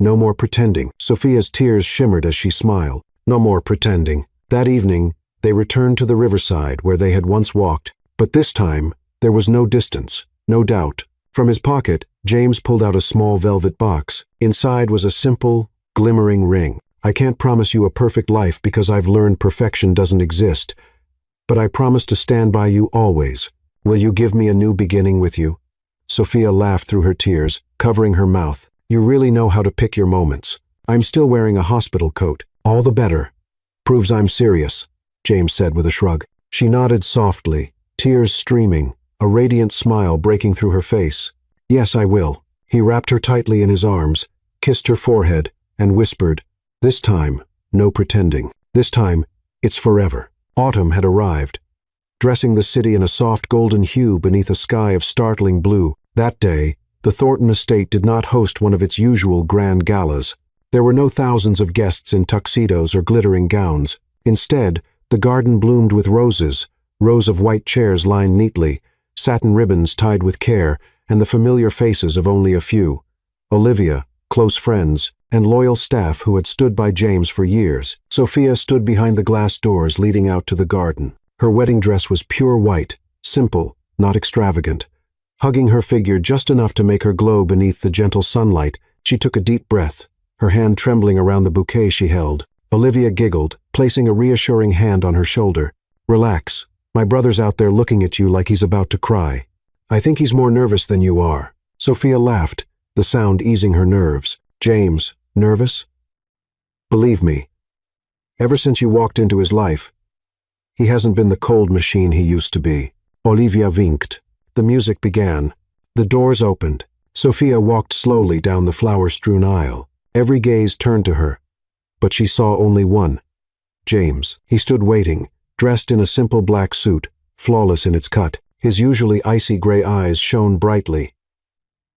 No more pretending." Sophia's tears shimmered as she smiled. No more pretending. That evening, they returned to the riverside where they had once walked, but this time, there was no distance, no doubt. From his pocket, James pulled out a small velvet box. Inside was a simple, glimmering ring. "I can't promise you a perfect life because I've learned perfection doesn't exist, but I promise to stand by you always. Will you give me a new beginning with you?" Sophia laughed through her tears, covering her mouth. "You really know how to pick your moments. I'm still wearing a hospital coat. All the better. Proves I'm serious," James said with a shrug. She nodded softly, tears streaming, a radiant smile breaking through her face. "Yes, I will." He wrapped her tightly in his arms, kissed her forehead, and whispered, "This time, no pretending. This time, it's forever." Autumn had arrived, dressing the city in a soft golden hue beneath a sky of startling blue. That day, the Thornton estate did not host one of its usual grand galas. There were no thousands of guests in tuxedos or glittering gowns. Instead, the garden bloomed with roses, rows of white chairs lined neatly, satin ribbons tied with care, and the familiar faces of only a few. Olivia, close friends, and loyal staff who had stood by James for years. Sophia stood behind the glass doors leading out to the garden. Her wedding dress was pure white, simple, not extravagant. Hugging her figure just enough to make her glow beneath the gentle sunlight, she took a deep breath, her hand trembling around the bouquet she held. Olivia giggled, placing a reassuring hand on her shoulder. "Relax. My brother's out there looking at you like he's about to cry. I think he's more nervous than you are." Sophia laughed, the sound easing her nerves. "James, nervous? Believe me, ever since you walked into his life, he hasn't been the cold machine he used to be." Olivia winked. The music began. The doors opened. Sophia walked slowly down the flower-strewn aisle. Every gaze turned to her, but she saw only one. James. He stood waiting, dressed in a simple black suit, flawless in its cut. His usually icy gray eyes shone brightly,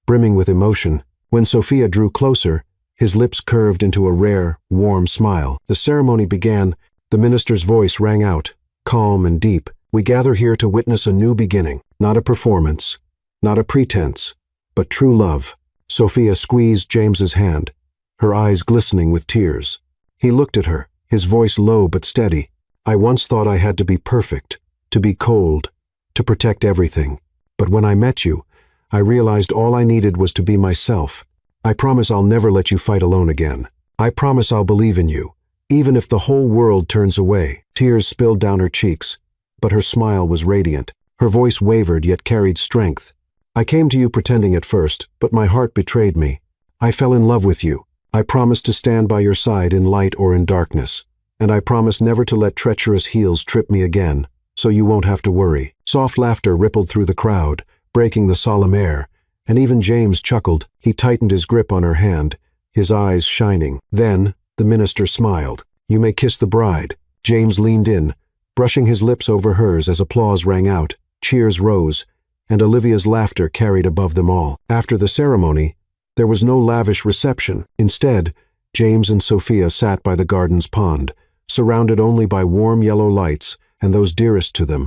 brimming with emotion. When Sophia drew closer, his lips curved into a rare, warm smile. The ceremony began. The minister's voice rang out, calm and deep. "We gather here to witness a new beginning, not a performance, not a pretense, but true love." Sophia squeezed James's hand, her eyes glistening with tears. He looked at her, his voice low but steady. "I once thought I had to be perfect, to be cold, to protect everything. But when I met you, I realized all I needed was to be myself. I promise I'll never let you fight alone again. I promise I'll believe in you, even if the whole world turns away." Tears spilled down her cheeks, but her smile was radiant. Her voice wavered yet carried strength. "I came to you pretending at first, but my heart betrayed me. I fell in love with you. I promise to stand by your side in light or in darkness. And I promise never to let treacherous heels trip me again, so you won't have to worry." Soft laughter rippled through the crowd, breaking the solemn air, and even James chuckled. He tightened his grip on her hand, his eyes shining. Then, the minister smiled. "You may kiss the bride." James leaned in, brushing his lips over hers as applause rang out. Cheers rose, and Olivia's laughter carried above them all. After the ceremony, there was no lavish reception. Instead, James and Sophia sat by the garden's pond, surrounded only by warm yellow lights and those dearest to them.